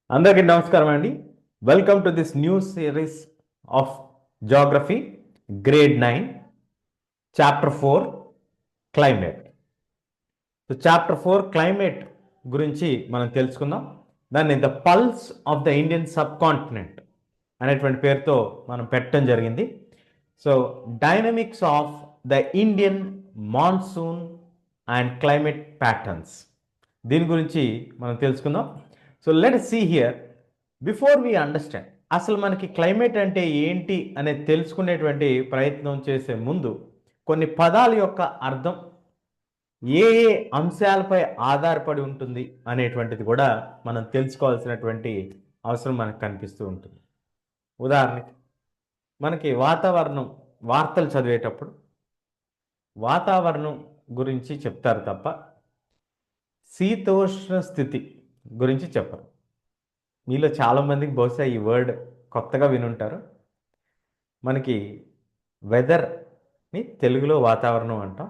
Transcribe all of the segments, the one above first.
అందరికీ నమస్కారం అండి. Welcome to this new series of geography grade 9 chapter 4 climate. So chapter 4 climate గురించి మనం తెలుసుకుందాం. దాన్ని the pulse of the Indian subcontinent అనేటువంటి పేరుతో మనం పెట్టడం జరిగింది. So dynamics of the Indian monsoon and climate patterns, దీని గురించి మనం తెలుసుకుందాం. So let see here before we understand అసలు మనకి క్లైమేట్ అంటే ఏంటి అనేది తెలుసుకునేటువంటి ప్రయత్నం చేసే ముందు కొన్ని పదాల యొక్క అర్థం ఏ ఏ అంశాలపై ఆధారపడి ఉంటుంది అనేటువంటిది కూడా మనం తెలుసుకోవాల్సినటువంటి అవసరం మనకు కనిపిస్తూ ఉంటుంది. ఉదాహరణకి మనకి వాతావరణం వార్తలు చదివేటప్పుడు వాతావరణం గురించి చెప్తారు తప్ప శీతోష్ణ స్థితి గురించి చెప్పరు. మీలో చాలామందికి బహుశా ఈ వర్డ్ కొత్తగా వినుంటారు. మనకి వెదర్ని తెలుగులో వాతావరణం అంటాం,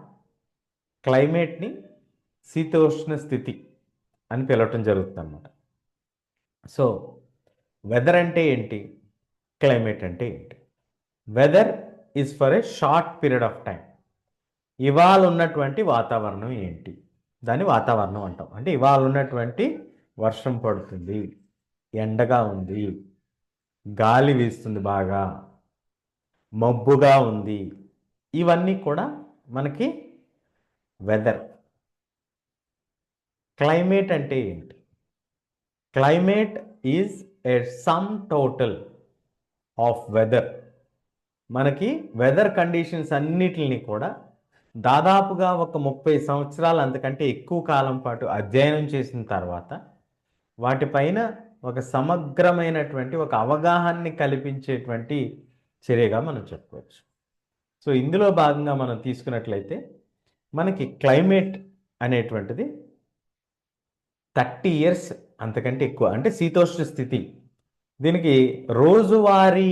క్లైమేట్ని శీతోష్ణ స్థితి అని పిలవటం జరుగుతుంది అన్నమాట. సో వెదర్ అంటే ఏంటి, క్లైమేట్ అంటే ఏంటి? Weather is for a short period of time. ఇవాళ ఉన్నటువంటి వాతావరణం ఏంటి, దాన్ని వాతావరణం అంటాం. అంటే ఇవాళ ఉన్నటువంటి వర్షం పడుతుంది, ఎండగా ఉంది, గాలి వీస్తుంది, బాగా మబ్బుగా ఉంది, ఇవన్నీ కూడా మనకి వెదర్. క్లైమేట్ అంటే ఏంటి? Climate is a sum total of weather. మనకి వెదర్ కండిషన్స్ అన్నిటిని కూడా దాదాపుగా ఒక 30 సంవత్సరాలు అంతకంటే ఎక్కువ కాలం పాటు అధ్యయనం చేసిన తర్వాత వాటిపైన ఒక సమగ్రమైనటువంటి ఒక అవగాహనని కల్పించేటువంటి చర్యగా మనం చెప్పుకోవచ్చు. సో ఇందులో భాగంగా మనం తీసుకున్నట్లయితే మనకి క్లైమేట్ అనేటువంటిది 30 ఇయర్స్ అంతకంటే ఎక్కువ, అంటే శీతోష్ణ స్థితి. దీనికి రోజువారీ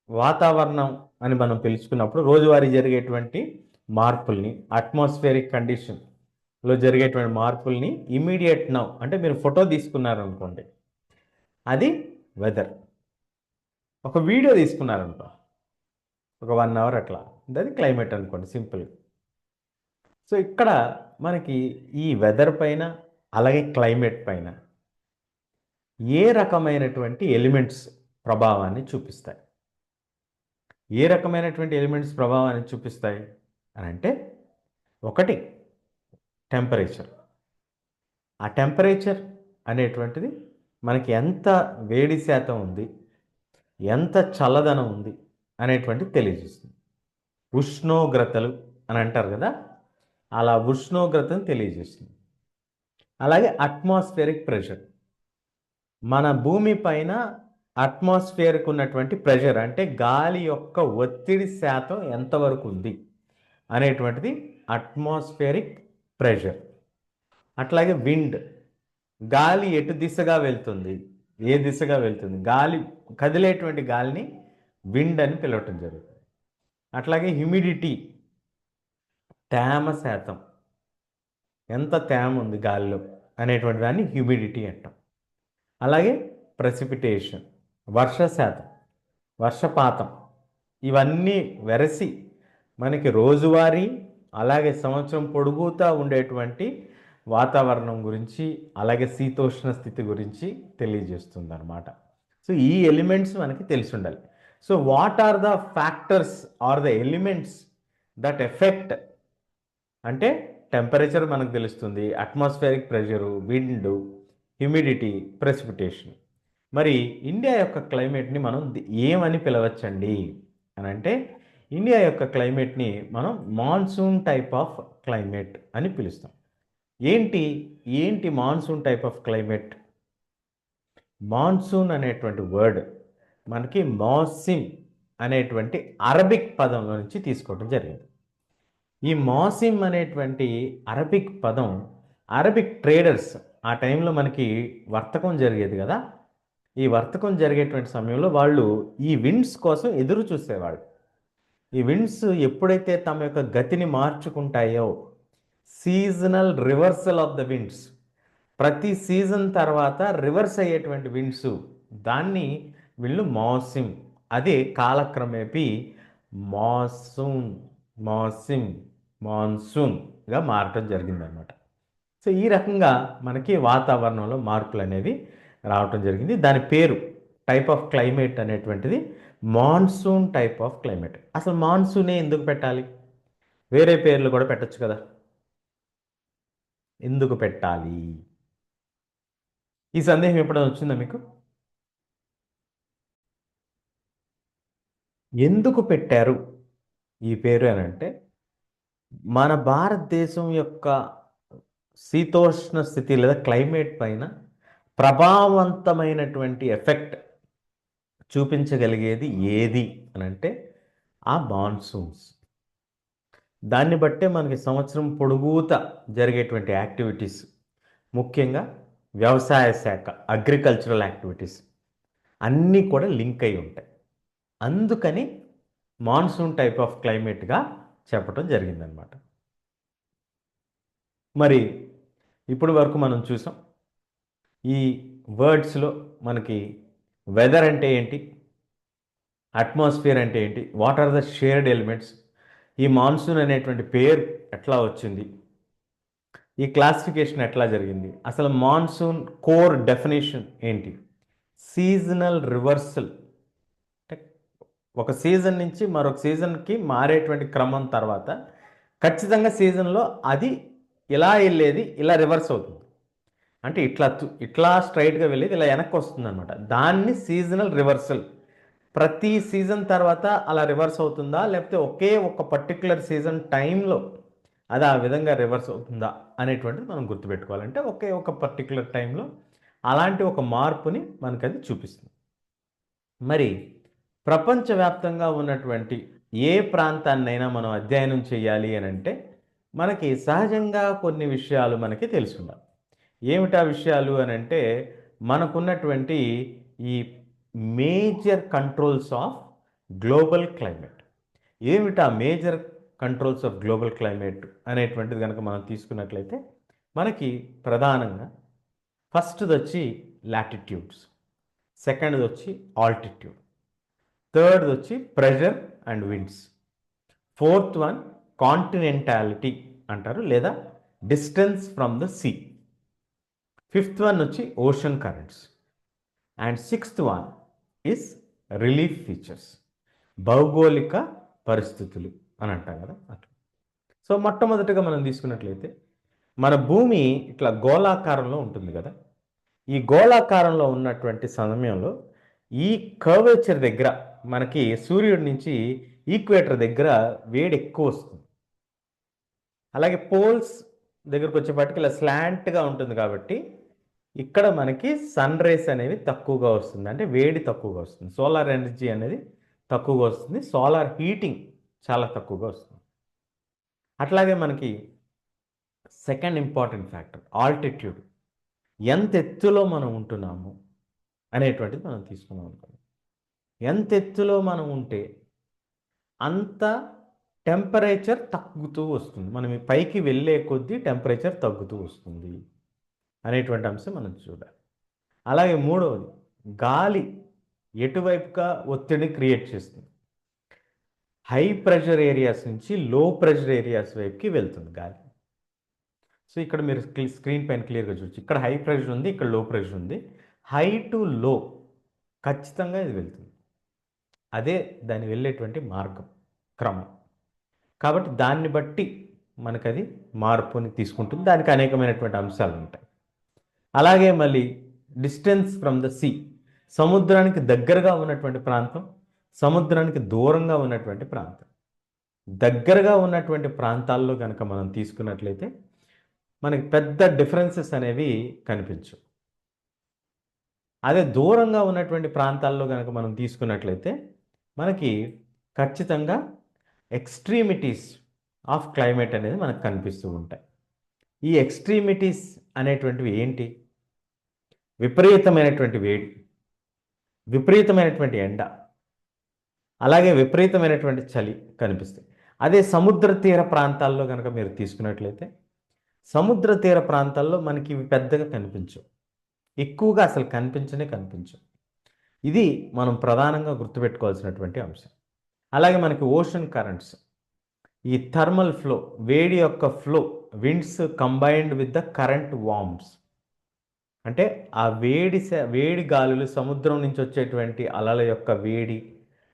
వాతావరణం అని మనం పిలుచుకున్నప్పుడు రోజువారీ జరిగేటువంటి మార్పుల్ని, అట్మాస్ఫియరిక్ కండిషన్లో జరిగేటువంటి మార్పుల్ని ఇమీడియట్ నౌ అంటే మీరు ఫోటో తీసుకున్నారనుకోండి, అది వెదర్. ఒక వీడియో తీసుకున్నారనుకో ఒక 1 అవర్ అట్లా, అది క్లైమేట్ అనుకోండి సింపుల్. సో ఇక్కడ మనకి ఈ వెదర్ పైన అలాగే క్లైమేట్ పైన ఏ రకమైనటువంటి ఎలిమెంట్స్ ప్రభావాన్ని చూపిస్తాయి? ఏ రకమైనటువంటి ఎలిమెంట్స్ ప్రభావాన్ని చూపిస్తాయి అని అంటే, ఒకటి టెంపరేచర్. ఆ టెంపరేచర్ అనేటువంటిది మనకి ఎంత వేడి శాతం ఉంది, ఎంత చల్లదనం ఉంది అనేటువంటిది తెలియజేస్తుంది. ఉష్ణోగ్రతలు అని అంటారు కదా, అలా ఉష్ణోగ్రతను తెలియజేస్తుంది. అలాగే అట్మాస్ఫియరిక్ ప్రెషర్, మన భూమి పైన అట్మాస్ఫియర్కి ఉన్నటువంటి ప్రెషర్ అంటే గాలి యొక్క ఒత్తిడి శాతం ఎంతవరకు ఉంది అనేటువంటిది అట్మాస్ఫియరిక్ ప్రెషర్. అట్లాగే విండ్, గాలి ఎటు దిశగా వెళ్తుంది, ఏ దిశగా వెళ్తుంది, గాలి కదిలేటువంటి గాలిని విండ్ అని పిలవటం జరుగుతుంది. అట్లాగే హ్యూమిడిటీ, తేమ శాతం, ఎంత తేమ ఉంది గాలిలో అనేటువంటి దాన్ని హ్యూమిడిటీ అంటాం. అలాగే ప్రెసిపిటేషన్, వర్ష శాతం, వర్షపాతం, ఇవన్నీ వెరసి మనకి రోజువారీ అలాగే సంవత్సరం పొడుగుతా ఉండేటువంటి వాతావరణం గురించి అలాగే శీతోష్ణ స్థితి గురించి తెలియజేస్తుంది అనమాట. సో ఈ ఎలిమెంట్స్ మనకి తెలిసి ఉండాలి. So what are the factors are the elements that affect అంటే టెంపరేచర్ మనకు తెలుస్తుంది, atmospheric pressure, wind, humidity, precipitation. మరి ఇండియా యొక్క క్లైమేట్ని మనం ఏమని పిలవచ్చండి అని అంటే, ఇండియా యొక్క క్లైమేట్ని మనం మాన్సూన్ టైప్ ఆఫ్ క్లైమేట్ అని పిలుస్తాం. ఏంటి ఏంటి monsoon type of climate? Monsoon అనేటువంటి వర్డ్ మనకి మౌసిమ్ అనేటువంటి అరబిక్ పదంలో నుంచి తీసుకోవడం జరిగింది. ఈ మౌసిమ్ అనేటువంటి అరబిక్ పదం, అరబిక్ ట్రేడర్స్ ఆ టైంలో మనకి వర్తకం జరిగేది కదా, ఈ వర్తకం జరిగేటువంటి సమయంలో వాళ్ళు ఈ విండ్స్ కోసం ఎదురు చూసేవాళ్ళు. ఈ విండ్స్ ఎప్పుడైతే తమ యొక్క గతిని మార్చుకుంటాయో, seasonal reversal of the winds, ప్రతి సీజన్ తర్వాత రివర్స్ అయ్యేటువంటి విండ్స్, దాన్ని వీళ్ళు మాన్సూన్, అదే కాలక్రమేపీ మాన్సూన్, మాన్సూన్, మాన్సూన్గా మారటం జరిగిందనమాట. సో ఈ రకంగా మనకి వాతావరణంలో మార్పులు అనేవి రావటం జరిగింది. దాని పేరు టైప్ ఆఫ్ క్లైమేట్ అనేటువంటిది మాన్సూన్ టైప్ ఆఫ్ క్లైమేట్. అసలు మాన్సూనే ఎందుకు పెట్టాలి? వేరే పేర్లు కూడా పెట్టచ్చు కదా, ఎందుకు పెట్టాలి? ఈ సందేహం ఎప్పుడైనా వచ్చిందా మీకు? ఎందుకు పెట్టారు ఈ పేరు అని అంటే, మన భారతదేశం యొక్క శీతోష్ణ స్థితి లేదా క్లైమేట్ పైన ప్రభావవంతమైనటువంటి ఎఫెక్ట్ చూపించగలిగేది ఏది అని అంటే ఆ మాన్సూన్స్. దాన్ని బట్టే మనకి సంవత్సరం పొడుగుతా జరిగేటువంటి యాక్టివిటీస్, ముఖ్యంగా వ్యవసాయ శాఖ, అగ్రికల్చరల్ యాక్టివిటీస్ అన్నీ కూడా లింక్ అయి ఉంటాయి. అందుకని మాన్సూన్ టైప్ ఆఫ్ క్లైమేట్గా చెప్పడం జరిగిందనమాట. మరి ఇప్పటి వరకు మనం చూసాం ఈ వర్డ్స్లో మనకి వెదర్ అంటే ఏంటి, అట్మాస్ఫియర్ అంటే ఏంటి, what are the shared elements, ఈ మాన్సూన్ అనేటువంటి పేరు ఎట్లా వచ్చింది, ఈ క్లాసిఫికేషన్ ఎట్లా జరిగింది, అసలు మాన్సూన్ కోర్ డెఫినేషన్ ఏంటి, సీజనల్ రివర్సల్ అంటే ఒక సీజన్ నుంచి మరొక సీజన్కి మారేటువంటి క్రమం తర్వాత ఖచ్చితంగా సీజన్లో అది ఇలా వెళ్ళేది ఇలా రివర్స్ అవుతుంది. అంటే ఇట్లా స్ట్రైట్గా వెళ్ళేది ఇలా వెనక్కి వస్తుంది అనమాట. దాన్ని సీజనల్ రివర్సల్. ప్రతి సీజన్ తర్వాత అలా రివర్స్ అవుతుందా, లేకపోతే ఒకే ఒక పర్టికులర్ సీజన్ టైంలో అది ఆ విధంగా రివర్స్ అవుతుందా అనేటువంటిది మనం గుర్తుపెట్టుకోవాలంటే ఒకే ఒక పర్టికులర్ టైంలో అలాంటి ఒక మార్పుని మనకు అది చూపిస్తుంది. మరి ప్రపంచవ్యాప్తంగా ఉన్నటువంటి ఏ ప్రాంతాన్నైనా మనం అధ్యయనం చేయాలి అని అంటే మనకి సహజంగా కొన్ని విషయాలు మనకి తెలుసుకుందాం. ఏమిటా విషయాలు అని అంటే, మనకున్నటువంటి ఈ major controls of global climate. ఏమిటా major controls of global climate అనేటువంటిది కనుక మనం తీసుకున్నట్లయితే మనకి ప్రధానంగా ఫస్ట్ది వచ్చి లాటిట్యూడ్స్, సెకండ్ది వచ్చి ఆల్టిట్యూడ్, థర్డ్ది వచ్చి pressure and winds, fourth one continentality అంటారు లేదా distance from the sea, fifth one వచ్చి ocean currents, and sixth one is relief features, భౌగోళిక పరిస్థితులు అని అంటాం కదా అట్లా. సో మొట్టమొదటిగా మనం తీసుకున్నట్లయితే మన భూమి ఇట్లా గోళాకారంలో ఉంటుంది కదా. ఈ గోళాకారంలో ఉన్నటువంటి సమయంలో ఈ కర్వేచర్ దగ్గర మనకి సూర్యుడి నుంచి ఈక్వేటర్ దగ్గర వేడి ఎక్కువ వస్తుంది. అలాగే పోల్స్ దగ్గరకు వచ్చేపాటికి ఇలా స్లాంట్గా ఉంటుంది కాబట్టి ఇక్కడ మనకి సన్ రేస్ అనేవి తక్కువగా వస్తుంది, అంటే వేడి తక్కువగా వస్తుంది, సోలార్ ఎనర్జీ అనేది తక్కువగా వస్తుంది, సోలార్ హీటింగ్ చాలా తక్కువగా వస్తుంది. అట్లాగే మనకి సెకండ్ ఇంపార్టెంట్ ఫ్యాక్టర్ ఆల్టిట్యూడ్, ఎంత ఎత్తులో మనం ఉంటున్నాము అనేటువంటిది మనం తీసుకున్నాం అనుకోండి. ఎంత ఎత్తులో మనం ఉంటే అంత టెంపరేచర్ తగ్గుతూ వస్తుంది, మనం ఈ పైకి వెళ్ళే కొద్దీ టెంపరేచర్ తగ్గుతూ వస్తుంది అనేటువంటి అంశం మనం చూడాలి. అలాగే మూడవది గాలి ఎటువైపుగా ఒత్తిడి క్రియేట్ చేస్తుంది. హై ప్రెషర్ ఏరియాస్ నుంచి లో ప్రెషర్ ఏరియాస్ వైపుకి వెళ్తుంది గాలి. సో ఇక్కడ మీరు స్క్రీన్ పైన క్లియర్గా చూడొచ్చు, ఇక్కడ హై ప్రెషర్ ఉంది, ఇక్కడ లో ప్రెషర్ ఉంది. హై టు లో ఖచ్చితంగా ఇది వెళ్తుంది, అదే దాన్ని వెళ్ళేటువంటి మార్గం, క్రమం. కాబట్టి దాన్ని బట్టి మనకది మార్పుని తీసుకుంటుంది, దానికి అనేకమైనటువంటి అంశాలు ఉంటాయి. అలాగే మళ్ళీ డిస్టెన్స్ ఫ్రమ్ ద సీ, సముద్రానికి దగ్గరగా ఉన్నటువంటి ప్రాంతం, సముద్రానికి దూరంగా ఉన్నటువంటి ప్రాంతం. దగ్గరగా ఉన్నటువంటి ప్రాంతాల్లో కనుక మనం తీసుకున్నట్లయితే మనకి పెద్ద డిఫరెన్సెస్ అనేవి కనిపించవు. అదే దూరంగా ఉన్నటువంటి ప్రాంతాల్లో కనుక మనం తీసుకున్నట్లయితే మనకి ఖచ్చితంగా ఎక్స్ట్రీమిటీస్ ఆఫ్ క్లైమేట్ అనేది మనకు కనిపిస్తూ ఉంటాయి. ఈ ఎక్స్ట్రీమిటీస్ అనేటువంటివి ఏంటి? విపరీతమైనటువంటి వేడి, విపరీతమైనటువంటి ఎండ, అలాగే విపరీతమైనటువంటి చలి కనిపిస్తాయి. అదే సముద్ర తీర ప్రాంతాల్లో కనుక మీరు తీసుకున్నట్లయితే సముద్ర తీర ప్రాంతాల్లో మనకి ఇవి పెద్దగా కనిపించవు, ఎక్కువగా అసలు కనిపించవు. ఇది మనం ప్రధానంగా గుర్తుపెట్టుకోవాల్సినటువంటి అంశం. అలాగే మనకి ఓషన్ కరెంట్స్, ఈ థర్మల్ ఫ్లో, వేడి యొక్క flow, winds combined with the current worms, అంటే ఆ వేడి గాలులు, సముద్రం నుంచి వచ్చేటువంటి అలల యొక్క వేడి,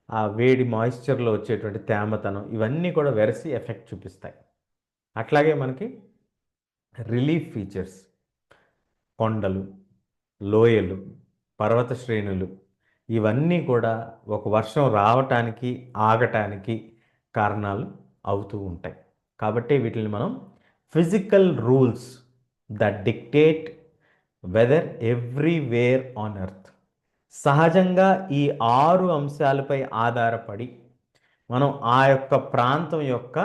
ఆ వేడి మాయిశ్చర్లో వచ్చేటువంటి తేమతనం, ఇవన్నీ కూడా వెరసి ఎఫెక్ట్ చూపిస్తాయి. అట్లాగే మనకి రిలీఫ్ ఫీచర్స్, కొండలు, లోయలు, పర్వత శ్రేణులు, ఇవన్నీ కూడా ఒక వర్షం రావటానికి ఆగటానికి కారణాలు అవుతూ ఉంటాయి. కాబట్టి వీటిని మనం physical rules that dictate weather everywhere on earth, సహజంగా ఈ 6 అంశాలపై ఆధారపడి మనం ఆ యొక్క ప్రాంతం యొక్క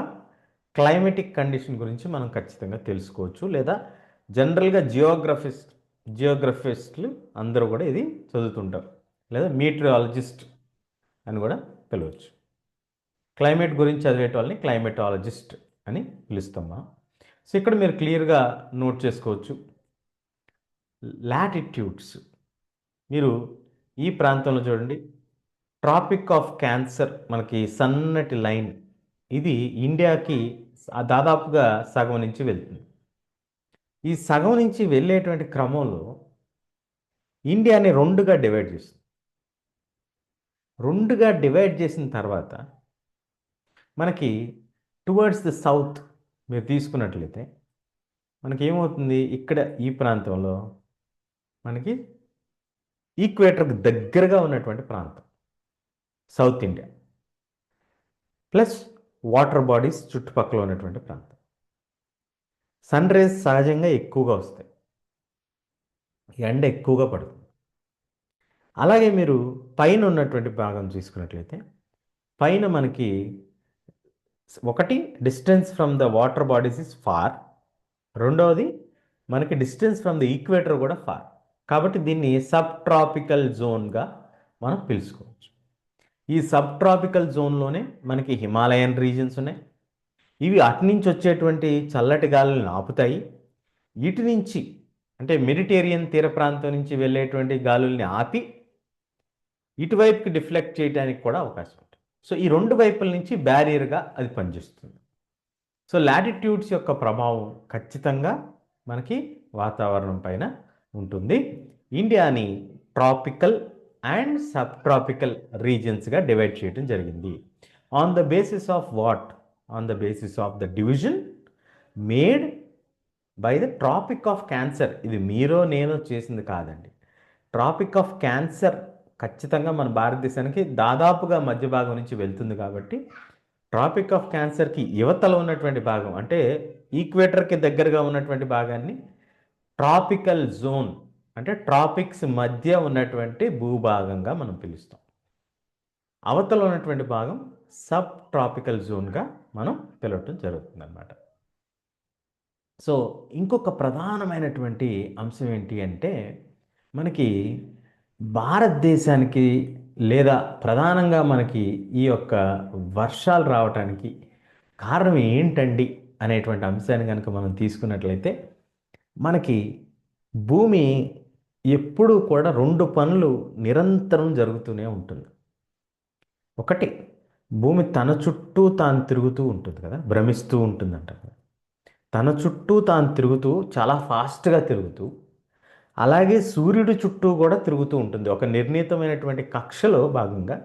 క్లైమేటిక్ కండిషన్ గురించి మనం ఖచ్చితంగా తెలుసుకోవచ్చు. లేదా జనరల్గా జియోగ్రఫిస్టులు అందరూ కూడా ఇది చదువుతుంటారు, లేదా మీటరాలజిస్ట్ అని కూడా పిలవచ్చు. క్లైమేట్ గురించి చదివేట వాళ్ళని క్లైమేటాలజిస్ట్ అని పిలుస్తాం మనం. సో ఇక్కడ మీరు క్లియర్గా నోట్ చేసుకోవచ్చు లాటిట్యూడ్స్. మీరు ఈ ప్రాంతంలో చూడండి, ట్రాపిక్ ఆఫ్ క్యాన్సర్, మనకి సన్నటి లైన్, ఇది ఇండియాకి దాదాపుగా సగం నుంచి వెళ్తుంది. ఈ సగం నుంచి వెళ్ళేటువంటి క్రమంలో ఇండియాని రెండుగా డివైడ్ చేస్తుంది. రెండుగా డివైడ్ చేసిన తర్వాత మనకి టువర్డ్స్ ద సౌత్ మీరు తీసుకున్నట్లయితే మనకి ఏమవుతుంది, ఇక్కడ ఈ ప్రాంతంలో మనకి ఈక్వేటర్కి దగ్గరగా ఉన్నటువంటి ప్రాంతం south India, plus water bodies చుట్టుపక్కల ఉన్నటువంటి ప్రాంతం. సన్ రేస్ సహజంగా ఎక్కువగా వస్తాయి, ఎండ ఎక్కువగా పడుతుంది. అలాగే మీరు పైన ఉన్నటువంటి భాగం తీసుకున్నట్లయితే పైన మనకి ఒకటి distance from the water bodies is far, రెండవది మనకి డిస్టెన్స్ ఫ్రమ్ ద ఈక్వేటర్ కూడా ఫార్. కాబట్టి దీన్ని సబ్ ట్రాపికల్ జోన్గా మనం పిలుచుకోవచ్చు. ఈ సబ్ ట్రాపికల్ జోన్లోనే మనకి హిమాలయన్ రీజన్స్ ఉన్నాయి. ఇవి అటు నుంచి వచ్చేటువంటి చల్లటి గాలులను ఆపుతాయి. ఇటు నుంచి అంటే మెడిటేరియన్ తీర ప్రాంతం నుంచి వెళ్ళేటువంటి గాలుల్ని ఆపి ఇటువైపుకి డిఫ్లెక్ట్ చేయడానికి కూడా అవకాశం ఉంటుంది. సో ఈ రెండు వైపుల నుంచి బ్యారియర్గా అది పనిచేస్తుంది. సో లాటిట్యూడ్స్ యొక్క ప్రభావం ఖచ్చితంగా మనకి వాతావరణం పైన ఉంటుంది. ఇండియాని ట్రాపికల్ అండ్ సబ్ ట్రాపికల్ రీజన్స్గా డివైడ్ చేయడం జరిగింది. On the basis of what? On the basis of the division made by the tropic of cancer. ఇది మీరో నేనో చేసింది కాదండి. ట్రాపిక్ ఆఫ్ క్యాన్సర్ ఖచ్చితంగా మన భారతదేశానికి దాదాపుగా మధ్య భాగం నుంచి వెళ్తుంది. కాబట్టి ట్రాపిక్ ఆఫ్ క్యాన్సర్కి యువతలో ఉన్నటువంటి భాగం, అంటే ఈక్వేటర్కి దగ్గరగా ఉన్నటువంటి భాగాన్ని ట్రాపికల్ జోన్, అంటే ట్రాపిక్స్ మధ్య ఉన్నటువంటి భూభాగంగా మనం పిలుస్తాం. అవతల ఉన్నటువంటి భాగం సబ్ ట్రాపికల్ జోన్గా మనం పిలవటం జరుగుతుంది అన్నమాట. సో ఇంకొక ప్రధానమైనటువంటి అంశం ఏంటి అంటే, మనకి భారతదేశానికి లేదా ప్రధానంగా మనకి ఈ యొక్క వర్షాలు రావటానికి కారణం ఏంటండి అనేటువంటి అంశాన్ని కనుక మనం తీసుకున్నట్లయితే, మనకి భూమి ఎప్పుడూ కూడా రెండు పనులు నిరంతరం జరుగుతూనే ఉంటుంది. ఒకటి, భూమి తన చుట్టూ తాను తిరుగుతూ ఉంటుంది కదా, భ్రమిస్తూ ఉంటుందంట కదా. తన చుట్టూ తాను తిరుగుతూ చాలా ఫాస్ట్గా తిరుగుతూ, అలాగే సూర్యుడి చుట్టూ కూడా తిరుగుతూ ఉంటుంది. ఒక నిర్ణీతమైనటువంటి కక్షలో భాగంగా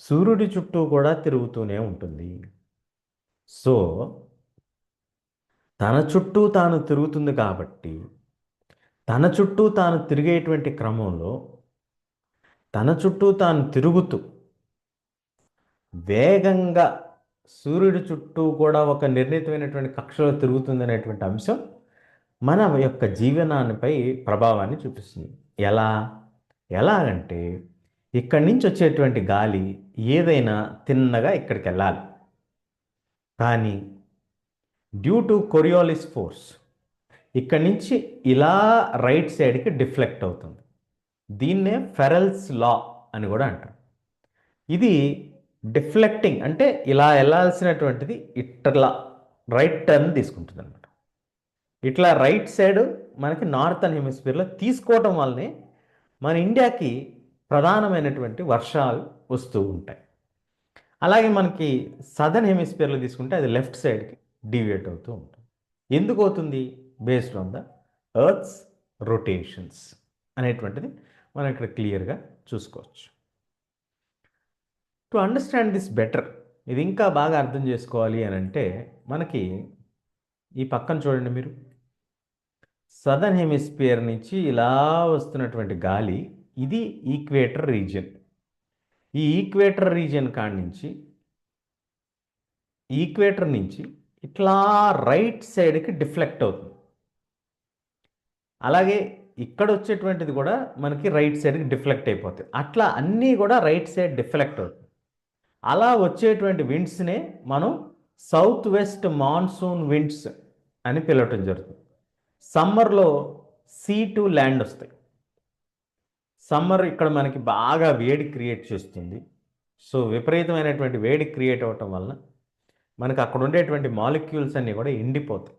సూర్యుడి చుట్టూ కూడా తిరుగుతూనే ఉంటుంది. సో తన చుట్టూ తాను తిరుగుతుంది కాబట్టి తన చుట్టూ తాను తిరిగేటువంటి క్రమంలో తన చుట్టూ తాను తిరుగుతూ వేగంగా సూర్యుడి చుట్టూ కూడా ఒక నిర్ణీతమైనటువంటి కక్షలో తిరుగుతుంది అనేటువంటి అంశం మన యొక్క జీవనానిపై ప్రభావాన్ని చూపిస్తుంది. ఎలాగంటే ఇక్కడి నుంచి వచ్చేటువంటి గాలి ఏదైనా తిన్నగా ఇక్కడికి వెళ్ళాలి, కానీ డ్యూ టు కొరియోలిస్ ఫోర్స్ ఇక్కడి నుంచి ఇలా రైట్ సైడ్కి డిఫ్లెక్ట్ అవుతుంది. దీన్నే ఫెరెల్స్ లా అని కూడా అంటారు. ఇది డిఫ్లెక్టింగ్ అంటే ఇలా వెళ్ళాల్సినటువంటిది ఇట్లా రైట్ టర్న్ తీసుకుంటుంది అనమాట. ఇట్లా రైట్ సైడ్ మనకి నార్థన్ హెమిస్ఫియర్లో తీసుకోవటం వల్లనే మన ఇండియాకి ప్రధానమైనటువంటి వర్షాలు వస్తూ ఉంటాయి. అలాగే మనకి సదర్న్ హెమిస్ఫియర్లో తీసుకుంటే అది లెఫ్ట్ సైడ్కి డీవియేట్ అవుతూ ఉంటుంది. ఎందుకు అవుతుంది? Based on the earth's rotations అనేటువంటిది మనం ఇక్కడ క్లియర్గా చూసుకోవచ్చు. టు అండర్స్టాండ్ దిస్ బెటర్, ఇది ఇంకా బాగా అర్థం చేసుకోవాలి అని అంటే మనకి ఈ పక్కన చూడండి మీరు, సదర్న్ హెమిస్ఫియర్ నుంచి ఇలా వస్తున్నటువంటి గాలి ఇది ఈక్వేటర్ రీజియన్. ఈ ఈక్వేటర్ రీజియన్ కాడి నుంచి ఈక్వేటర్ నుంచి ఇట్లా రైట్ సైడ్కి డిఫ్లెక్ట్ అవుతుంది. అలాగే ఇక్కడ వచ్చేటువంటిది కూడా మనకి రైట్ సైడ్కి డిఫ్లెక్ట్ అయిపోతుంది. అట్లా అన్నీ కూడా రైట్ సైడ్ డిఫ్లెక్ట్ అవుతుంది. అలా వచ్చేటువంటి విండ్స్నే మనం సౌత్ వెస్ట్ మాన్సూన్ విండ్స్ అని పిలవటం జరుగుతుంది. సమ్మర్లో సీ టు ల్యాండ్ వస్తాయి. సమ్మర్ ఇక్కడ మనకి బాగా వేడి క్రియేట్ చేస్తుంది. సో విపరీతమైనటువంటి వేడి క్రియేట్ అవ్వటం వలన మనకు అక్కడ ఉండేటువంటి మాలిక్యూల్స్ అన్నీ కూడా ఎండిపోతాయి.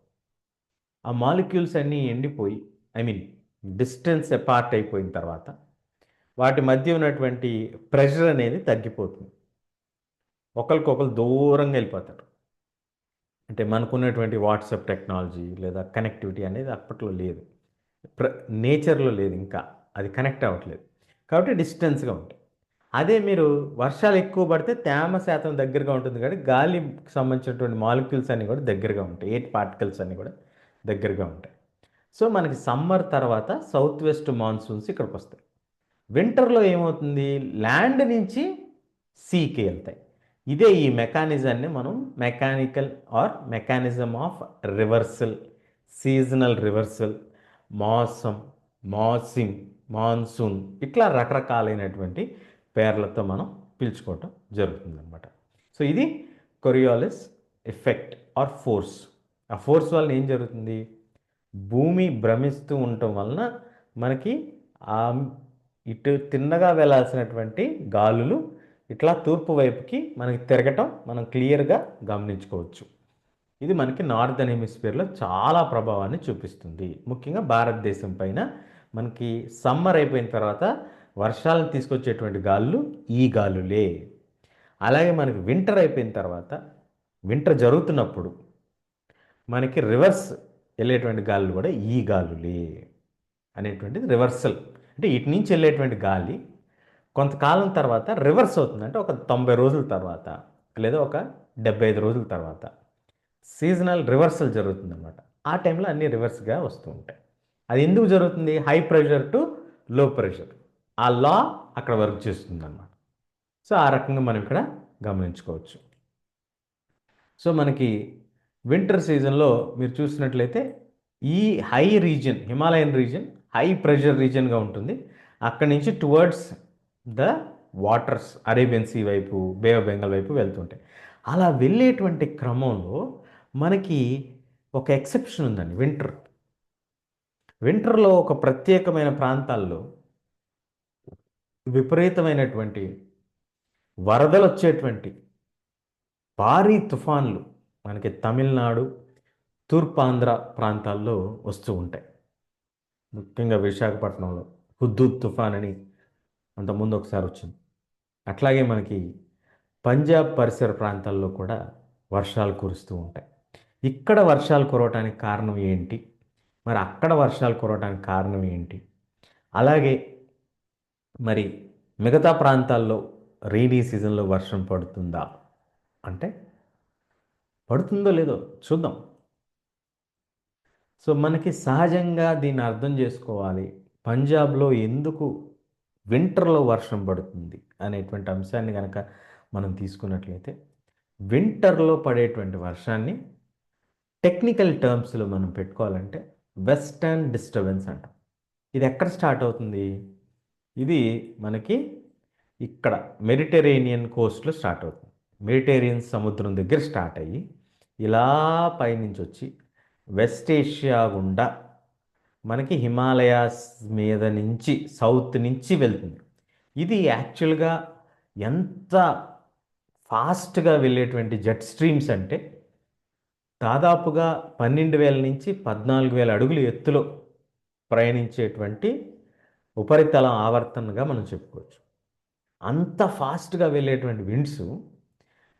ఆ మాలిక్యూల్స్ అన్నీ ఎండిపోయి డిస్టెన్స్ అపార్ట్ అయిపోయిన తర్వాత వాటి మధ్య ఉన్నటువంటి ప్రెషర్ అనేది తగ్గిపోతుంది. ఒకరికొకరు దూరంగా వెళ్ళిపోతారు. అంటే మనకున్నటువంటి వాట్సాప్ టెక్నాలజీ లేదా కనెక్టివిటీ అనేది అప్పట్లో లేదు, నేచర్లో లేదు, ఇంకా అది కనెక్ట్ అవ్వట్లేదు. కాబట్టి డిస్టెన్స్గా ఉంటాయి. అదే మీరు వర్షాలు ఎక్కువ పడితే తేమ శాతం దగ్గరగా ఉంటుంది, కాబట్టి గాలికి సంబంధించినటువంటి మాలిక్యూల్స్ అన్నీ కూడా దగ్గరగా ఉంటాయి, ఎయిర్ పార్టికల్స్ అన్నీ కూడా దగ్గరగా ఉంటాయి. సో మనకి సమ్మర్ తర్వాత సౌత్ వెస్ట్ మాన్సూన్స్ ఇక్కడికి వస్తాయి. వింటర్లో ఏమవుతుంది? ల్యాండ్ నుంచి సీకి వెళ్తాయి. ఇదే ఈ మెకానిజాన్ని మనం mechanism of reversal, seasonal reversal, మాసిమ్, మాన్సూన్, ఇట్లా రకరకాలైనటువంటి పేర్లతో మనం పిలుచుకోవటం జరుగుతుందన్నమాట. సో ఇది కొరియోలిస్ ఎఫెక్ట్ ఆర్ ఫోర్స్. ఆ ఫోర్స్ వల్ల ఏం జరుగుతుంది? భూమి భ్రమిస్తూ ఉండటం వలన మనకి ఇటు తిన్నగా వెళ్ళాల్సినటువంటి గాలులు ఇట్లా తూర్పు వైపుకి మనకి తిరగటం మనం క్లియర్గా గమనించుకోవచ్చు. ఇది మనకి నార్దర్న్ హెమిస్ఫియర్లో చాలా ప్రభావాన్ని చూపిస్తుంది. ముఖ్యంగా భారతదేశం పైన మనకి సమ్మర్ అయిపోయిన తర్వాత వర్షాలను తీసుకొచ్చేటువంటి గాలులు ఈ గాలులే. అలాగే మనకి వింటర్ అయిపోయిన తర్వాత, వింటర్ జరుగుతున్నప్పుడు మనకి రివర్స్ వెళ్ళేటువంటి గాలులు కూడా ఈ గాలులే అనేటువంటిది రివర్సల్. అంటే ఇటు నుంచి వెళ్ళేటువంటి గాలి కొంతకాలం తర్వాత రివర్స్ అవుతుంది. అంటే ఒక 90 రోజుల తర్వాత లేదా ఒక 75 రోజుల తర్వాత సీజనల్ రివర్సల్ జరుగుతుంది అన్నమాట. ఆ టైంలో అన్నీ రివర్స్గా వస్తూ ఉంటాయి. అది ఎందుకు జరుగుతుంది? High pressure to low pressure, ఆ లా అక్కడ వర్క్ చేస్తుంది అన్నమాట. సో ఆ రకంగా మనం ఇక్కడ గమనించుకోవచ్చు. సో మనకి వింటర్ సీజన్లో మీరు చూసినట్లయితే ఈ high region, Himalayan region high pressure రీజియన్గా ఉంటుంది. అక్కడి నుంచి towards the waters, Arabian sea వైపు, బే ఆఫ్ బెంగాల్ వైపు వెళ్తుంటాయి. అలా వెళ్ళేటువంటి క్రమంలో మనకి ఒక ఎక్సెప్షన్ ఉందండి. వింటర్లో ఒక ప్రత్యేకమైన ప్రాంతాల్లో విపరీతమైనటువంటి వరదలు వచ్చేటువంటి భారీ తుఫాన్లు మనకి తమిళనాడు, తూర్పాంధ్ర ప్రాంతాల్లో వస్తూ ఉంటాయి. ముఖ్యంగా విశాఖపట్నంలో హుద్దూద్ తుఫాన్ అని అంతకుముందు ఒకసారి వచ్చింది. అట్లాగే మనకి పంజాబ్ పరిసర ప్రాంతాల్లో కూడా వర్షాలు కురుస్తూ ఉంటాయి. ఇక్కడ వర్షాలు కురవటానికి కారణం ఏంటి, మరి అక్కడ వర్షాలు కురవటానికి కారణం ఏంటి, అలాగే మరి మిగతా ప్రాంతాల్లో రెయినీ సీజన్లో వర్షం పడుతుందా అంటే పడుతుందో లేదో చూద్దాం. సో మనకి సహజంగా దీన్ని అర్థం చేసుకోవాలి. పంజాబ్లో ఎందుకు వింటర్లో వర్షం పడుతుంది అనేటువంటి అంశాన్ని కనుక మనం తీసుకున్నట్లయితే, వింటర్లో పడేటువంటి వర్షాన్ని టెక్నికల్ టర్మ్స్లో మనం పెట్టుకోవాలంటే వెస్టర్న్ డిస్టర్బెన్స్ అంటాం. ఇది ఎక్కడ స్టార్ట్ అవుతుంది? ఇది మనకి ఇక్కడ మెడిటరేనియన్ కోస్ట్లో స్టార్ట్ అవుతుంది. మెడిటరేనియన్ సముద్రం దగ్గర స్టార్ట్ అయ్యి ఇలా పైనుంచి వచ్చి వెస్ట్ ఏషియా గుండా మనకి హిమాలయాస్ మీద నుంచి సౌత్ నుంచి వెళ్తుంది. ఇది యాక్చువల్గా ఎంత ఫాస్ట్గా వెళ్ళేటువంటి జెట్ స్ట్రీమ్స్ అంటే దాదాపుగా 12,000 నుంచి 14,000 అడుగులు ఎత్తులో ప్రయాణించేటువంటి ఉపరితల ఆవర్తనగా మనం చెప్పుకోవచ్చు. అంత ఫాస్ట్గా వెళ్ళేటువంటి విండ్స్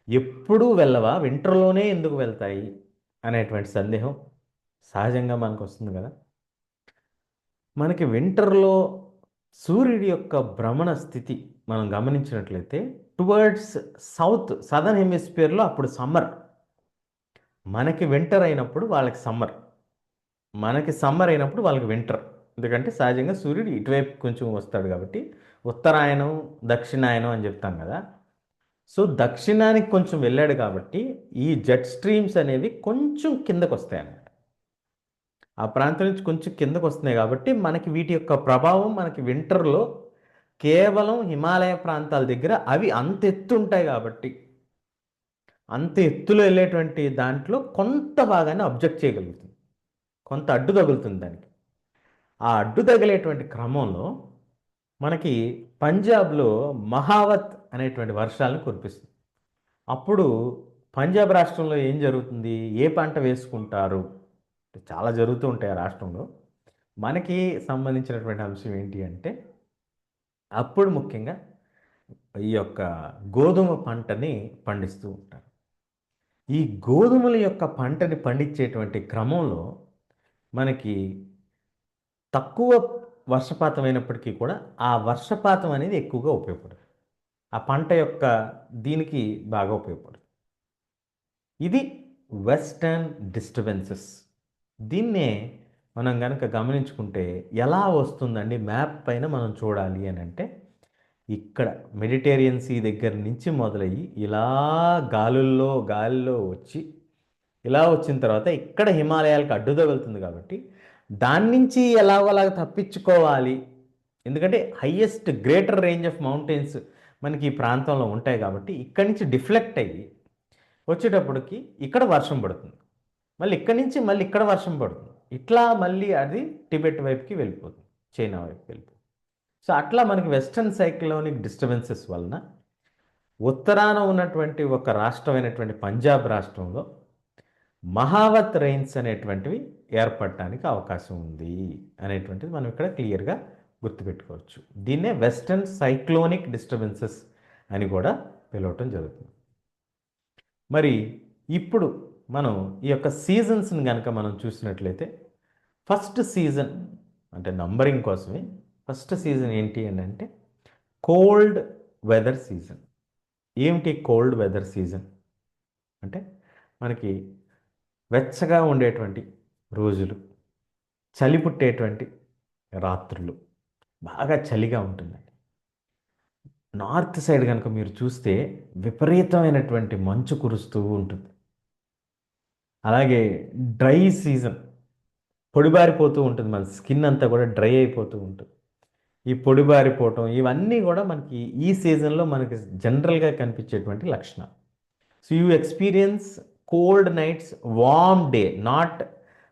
ఎప్పుడూ వెళ్ళవా, వింటర్లోనే ఎందుకు వెళ్తాయి అనేటువంటి సందేహం సహజంగా మనకు వస్తుంది కదా. మనకి వింటర్లో సూర్యుడి యొక్క భ్రమణ స్థితి మనం గమనించినట్లయితే టువర్డ్స్ సదర్న్ హెమిస్ఫియర్లో అప్పుడు సమ్మర్, మనకి వింటర్ అయినప్పుడు వాళ్ళకి సమ్మర్, మనకి సమ్మర్ అయినప్పుడు వాళ్ళకి వింటర్. ఎందుకంటే సహజంగా సూర్యుడు ఇటువైపు కొంచెం వస్తాడు కాబట్టి ఉత్తరాయణం దక్షిణాయనం అని చెప్తాం కదా. సో దక్షిణానికి కొంచెం వెళ్ళాడు కాబట్టి ఈ జెట్ స్ట్రీమ్స్ అనేవి కొంచెం కిందకు వస్తాయి అన్నమాట. ఆ ప్రాంతం నుంచి కొంచెం కిందకు వస్తున్నాయి కాబట్టి మనకి వీటి యొక్క ప్రభావం మనకి వింటర్లో కేవలం హిమాలయ ప్రాంతాల దగ్గర అవి అంత ఎత్తు ఉంటాయి కాబట్టి అంత ఎత్తులో వెళ్ళేటువంటి దాంట్లో కొంత భాగాన్ని అబ్జెక్ట్ చేయగలుగుతుంది, కొంత అడ్డు తగులుతుంది దానికి. ఆ అడ్డు తగిలేటువంటి క్రమంలో మనకి పంజాబ్లో మహావత్ అనేటువంటి వర్షాలను కురిపిస్తుంది. అప్పుడు పంజాబ్ రాష్ట్రంలో ఏం జరుగుతుంది, ఏ పంట వేసుకుంటారు, చాలా జరుగుతూ ఉంటాయి ఆ రాష్ట్రంలో. మనకి సంబంధించినటువంటి అంశం ఏంటి అంటే అప్పుడు ముఖ్యంగా ఈ యొక్క గోధుమ పంటని పండిస్తూ ఉంటారు. ఈ గోధుమల యొక్క పంటని పండించేటువంటి క్రమంలో మనకి తక్కువ వర్షపాతం అయినప్పటికీ కూడా ఆ వర్షపాతం అనేది ఎక్కువగా ఉపయోగపడుతుంది, ఆ పంట యొక్క దీనికి బాగా ఉపయోగపడుతుంది. ఇది వెస్టర్న్ డిస్టర్బెన్సెస్. దీన్నే మనం కనుక గమనించుకుంటే ఎలా వస్తుందండి మ్యాప్ పైన మనం చూడాలి అని అంటే, ఇక్కడ మెడిటేరియన్ సీ దగ్గర నుంచి మొదలయ్యి ఇలా గాలిలో వచ్చి ఇలా వచ్చిన తర్వాత ఇక్కడ హిమాలయాలకు అడ్డు తగులుతుంది కాబట్టి దాని నుంచి ఎలాగోలాగ తప్పించుకోవాలి. ఎందుకంటే highest greater range of mountains మనకి ఈ ప్రాంతంలో ఉంటాయి కాబట్టి ఇక్కడి నుంచి డిఫ్లెక్ట్ అయ్యి వచ్చేటప్పటికి ఇక్కడ వర్షం పడుతుంది, మళ్ళీ ఇక్కడి నుంచి మళ్ళీ ఇక్కడ వర్షం పడుతుంది, ఇట్లా మళ్ళీ అది టిబెట్ వైపుకి వెళ్ళిపోతుంది, చైనా వైపుకి వెళ్ళిపోతుంది. సో అట్లా మనకి వెస్టర్న్ సైక్లోనిక్ డిస్టర్బెన్సెస్ వలన ఉత్తరాన ఉన్నటువంటి ఒక రాష్ట్రమైనటువంటి పంజాబ్ రాష్ట్రంలో మహావత్ రైన్స్ అనేటువంటివి ఏర్పడటానికి అవకాశం ఉంది అనేటువంటిది మనం ఇక్కడ క్లియర్గా గుర్తుపెట్టుకోవచ్చు. దీన్నే వెస్టర్న్ సైక్లోనిక్ డిస్టర్బెన్సెస్ అని కూడా పిలవటం జరుగుతుంది. మరి ఇప్పుడు మనం ఈ యొక్క సీజన్స్ని కనుక మనం చూసినట్లయితే ఫస్ట్ సీజన్ అంటే నంబరింగ్ కోసమే ఫస్ట్ సీజన్ ఏంటి అని అంటే కోల్డ్ వెదర్ సీజన్. ఏమిటి కోల్డ్ వెదర్ సీజన్ అంటే మనకి వెచ్చగా ఉండేటువంటి రోజులు, చలి పుట్టేటువంటి రాత్రులు, బాగా చలిగా ఉంటుందండి. నార్త్ సైడ్ కనుక మీరు చూస్తే విపరీతమైనటువంటి మంచు కురుస్తూ ఉంటుంది. అలాగే డ్రై సీజన్, పొడిబారిపోతూ ఉంటుంది, మన స్కిన్ అంతా కూడా డ్రై అయిపోతూ ఉంటుంది. ఈ పొడిబారిపోవటం ఇవన్నీ కూడా మనకి ఈ సీజన్లో మనకి జనరల్గా కనిపించేటువంటి లక్షణాలు. So you experience cold nights, warm day, not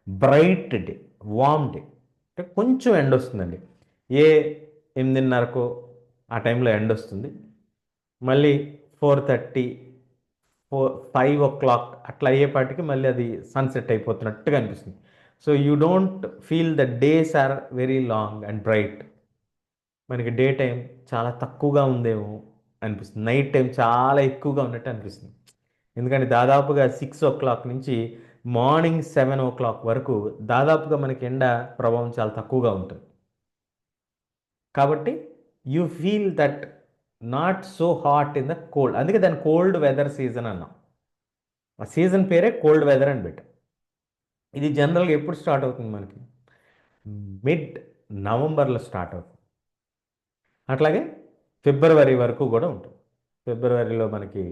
bright day, warm day. అంటే కొంచెం ఎండ వస్తుందండి, 8:30కో ఆ టైంలో ఎండ వస్తుంది, మళ్ళీ 4:30 5 o'clock అట్లా అయ్యేపాటికి మళ్ళీ అది సన్సెట్ అయిపోతున్నట్టుగా అనిపిస్తుంది. So you don't feel the days are very long and bright. మనకి డే టైం చాలా తక్కువగా ఉందేమో అనిపిస్తుంది, నైట్ టైం చాలా ఎక్కువగా ఉన్నట్టు అనిపిస్తుంది. ఎందుకంటే దాదాపుగా 6 o'clock నుంచి మార్నింగ్ 7 o'clock వరకు దాదాపుగా మనకి ఎండ ప్రభావం చాలా తక్కువగా ఉంటుంది. కాబట్టి you feel that not so hot in the cold, అందుకే దాన్ని కోల్డ్ వెదర్ సీజన్ అన్నాం. ఆ సీజన్ పేరే కోల్డ్ వెదర్ అని పెట్టాం. ఇది జనరల్గా ఎప్పుడు స్టార్ట్ అవుతుంది మనకి, మిడ్ నవంబర్లో స్టార్ట్ అవుతుంది. అట్లాగే ఫిబ్రవరి వరకు కూడా ఉంటుంది. ఫిబ్రవరిలో మనకి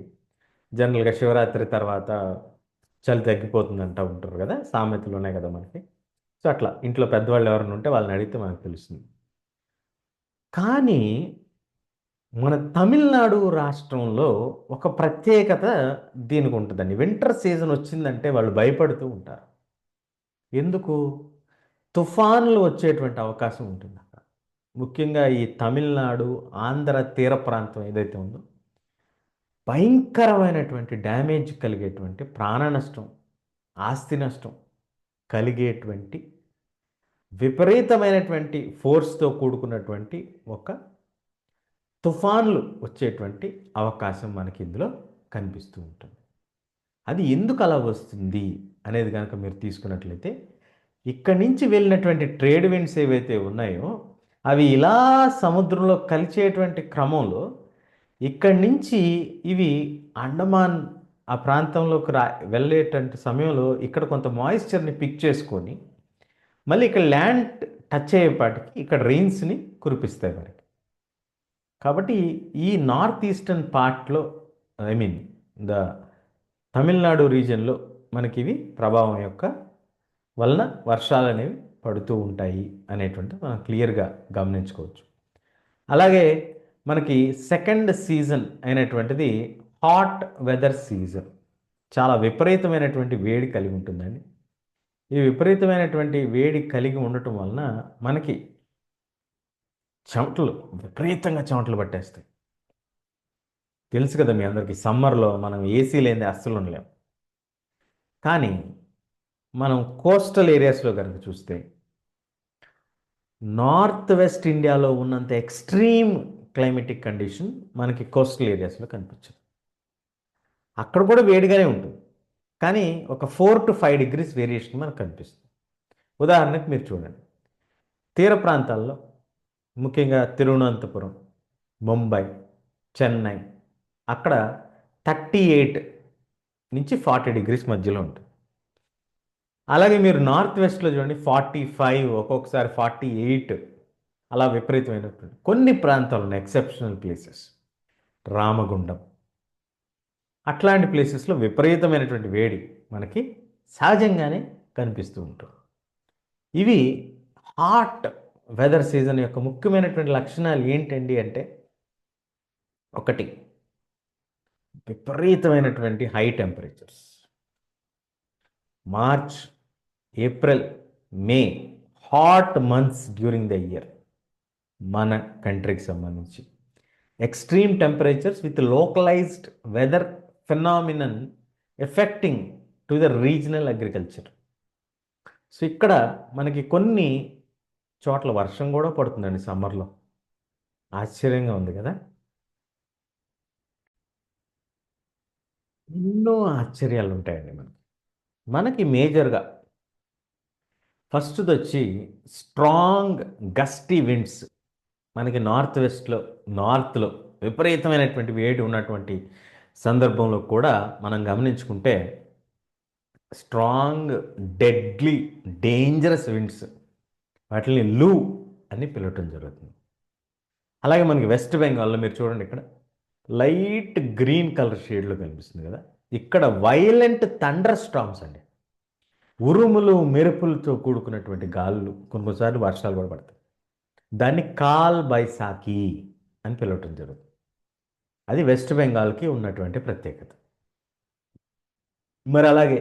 జనరల్గా శివరాత్రి తర్వాత చలి తగ్గిపోతుంది అంటూ ఉంటారు కదా, సామెతలు ఉన్నాయి కదా మనకి. సో అట్లా ఇంట్లో పెద్దవాళ్ళు ఎవరైనా ఉంటే వాళ్ళని అడిగితే మనకు తెలుస్తుంది. కానీ మన తమిళనాడు రాష్ట్రంలో ఒక ప్రత్యేకత దీనికి ఉంటుందండి. వింటర్ సీజన్ వచ్చిందంటే వాళ్ళు భయపడుతూ ఉంటారు. ఎందుకు? తుఫాన్లు వచ్చేటువంటి అవకాశం ఉంటుంది అక్కడ. ముఖ్యంగా ఈ తమిళనాడు ఆంధ్ర తీర ప్రాంతం ఏదైతే ఉందో భయంకరమైనటువంటి డ్యామేజ్ కలిగేటువంటి ప్రాణ నష్టం ఆస్తి నష్టం కలిగేటువంటి విపరీతమైనటువంటి ఫోర్స్తో కూడుకున్నటువంటి ఒక తుఫాన్లు వచ్చేటువంటి అవకాశం మనకి ఇందులో కనిపిస్తూ ఉంటుంది. అది ఎందుకు అలా వస్తుంది అనేది కనుక మీరు తీసుకున్నట్లయితే, ఇక్కడి నుంచి వెళ్ళినటువంటి ట్రేడ్ విండ్స్ ఏవైతే ఉన్నాయో అవి ఇలా సముద్రంలో కలిసేటువంటి క్రమంలో ఇక్కడి నుంచి ఇవి అండమాన్ ఆ ప్రాంతంలోకి వెళ్ళేటువంటి సమయంలో ఇక్కడ కొంత మాయిశ్చర్ని పిక్ చేసుకొని మళ్ళీ ఇక్కడ ల్యాండ్ టచ్ అయ్యేపాటికి ఇక్కడ రెయిన్స్ని కురిపిస్తాయి మనకి. కాబట్టి ఈ నార్త్ ఈస్టర్న్ పార్ట్లో ద తమిళనాడు రీజియన్లో మనకి ఇవి ప్రభావం యొక్క వలన వర్షాలు అనేవి పడుతూ ఉంటాయి అనేటువంటి మనం క్లియర్గా గమనించుకోవచ్చు. అలాగే మనకి సెకండ్ సీజన్ అయినటువంటిది హాట్ వెదర్ సీజన్. చాలా విపరీతమైనటువంటి వేడి కలిగి ఉంటుందండి. ఈ విపరీతమైనటువంటి వేడి కలిగి ఉండటం వలన మనకి చెమటలు విపరీతంగా చెమటలు పట్టేస్తాయి. తెలుసు కదా మీ అందరికీ, సమ్మర్లో మనం ఏసీ లేనిదే అస్సలు ఉండలేము. కానీ మనం కోస్టల్ ఏరియాస్లో కనుక చూస్తే నార్త్ వెస్ట్ ఇండియాలో ఉన్నంత ఎక్స్ట్రీమ్ క్లైమేటిక్ కండిషన్ మనకి కోస్టల్ ఏరియాస్లో కనిపించదు. అక్కడ కూడా వేడిగానే ఉంటుంది, కానీ ఒక 4 to 5 degrees వేరియేషన్ మనకు కనిపిస్తుంది. ఉదాహరణకు మీరు చూడండి, తీర ప్రాంతాల్లో ముఖ్యంగా తిరువనంతపురం, ముంబై, చెన్నై అక్కడ 38 నుంచి 40 degrees మధ్యలో ఉంటుంది. అలాగే మీరు నార్త్ వెస్ట్లో చూడండి 45, ఒక్కొక్కసారి 48 అలా విపరీతమైనటువంటి కొన్ని ప్రాంతాలు ఉన్నాయి, ఎక్సెప్షనల్ ప్లేసెస్. రామగుండం అట్లాంటి ప్లేసెస్లో విపరీతమైనటువంటి వేడి మనకి సహజంగానే కనిపిస్తూ ఉంటుంది. ఇవి హాట్ వెదర్ సీజన్ యొక్క ముఖ్యమైనటువంటి లక్షణాలు ఏంటండి అంటే, ఒకటి విపరీతమైనటువంటి high temperatures. March, April, May hot months during the year మన కంట్రీకి సంబంధించి. Extreme temperatures with localised weather phenomenon affecting to the regional agriculture. సో ఇక్కడ మనకి కొన్ని చోట్ల వర్షం కూడా పడుతుందండి సమ్మర్లో. ఆశ్చర్యంగా ఉంది కదా. ఎన్నో ఆశ్చర్యాలు ఉంటాయండి మనకి మేజర్గా ఫస్ట్ది వచ్చి స్ట్రాంగ్ గస్టీ విండ్స్. మనకి నార్త్ వెస్ట్లో నార్త్లో విపరీతమైనటువంటి వేడి ఉన్నటువంటి సందర్భంలో కూడా మనం గమనించుకుంటే స్ట్రాంగ్ డెడ్లీ డేంజరస్ విండ్స్, వాటిని లూ అని పిలవటం జరుగుతుంది. అలాగే మనకి వెస్ట్ బెంగాల్లో మీరు చూడండి, ఇక్కడ లైట్ గ్రీన్ కలర్ షేడ్లో కనిపిస్తుంది కదా, ఇక్కడ వైలెంట్ థండర్ స్టార్మ్స్ అండి. ఉరుములు మెరుపులతో కూడుకున్నటువంటి గాలులు, కొన్నిసార్లు వర్షాలు కూడా పడతాయి. దాన్ని కాల్ బైసాఖి అని పిలవటం జరుగుతుంది. అది వెస్ట్ బెంగాల్కి ఉన్నటువంటి ప్రత్యేకత. మరి అలాగే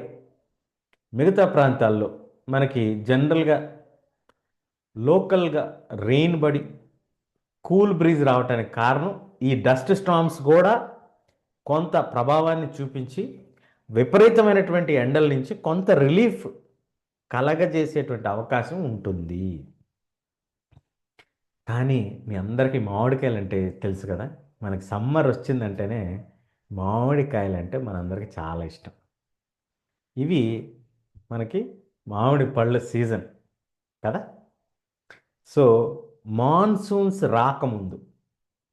మిగతా ప్రాంతాల్లో మనకి జనరల్గా లోకల్గా రెయిన్ పడి కూల్ బ్రీజ్ రావడానికి కారణం ఈ డస్ట్ స్టార్మ్స్ కూడా కొంత ప్రభావాన్ని చూపించి విపరీతమైనటువంటి ఎండల నుంచి కొంత రిలీఫ్ కలగజేసేటువంటి అవకాశం ఉంటుంది. కానీ మీ అందరికీ మామిడికాయలు అంటే తెలుసు కదా, మనకి సమ్మర్ వచ్చిందంటేనే మామిడికాయలు అంటే మనందరికీ చాలా ఇష్టం. ఇవి మనకి మామిడి పళ్ళ సీజన్ కదా. సో మాన్సూన్స్ రాకముందు,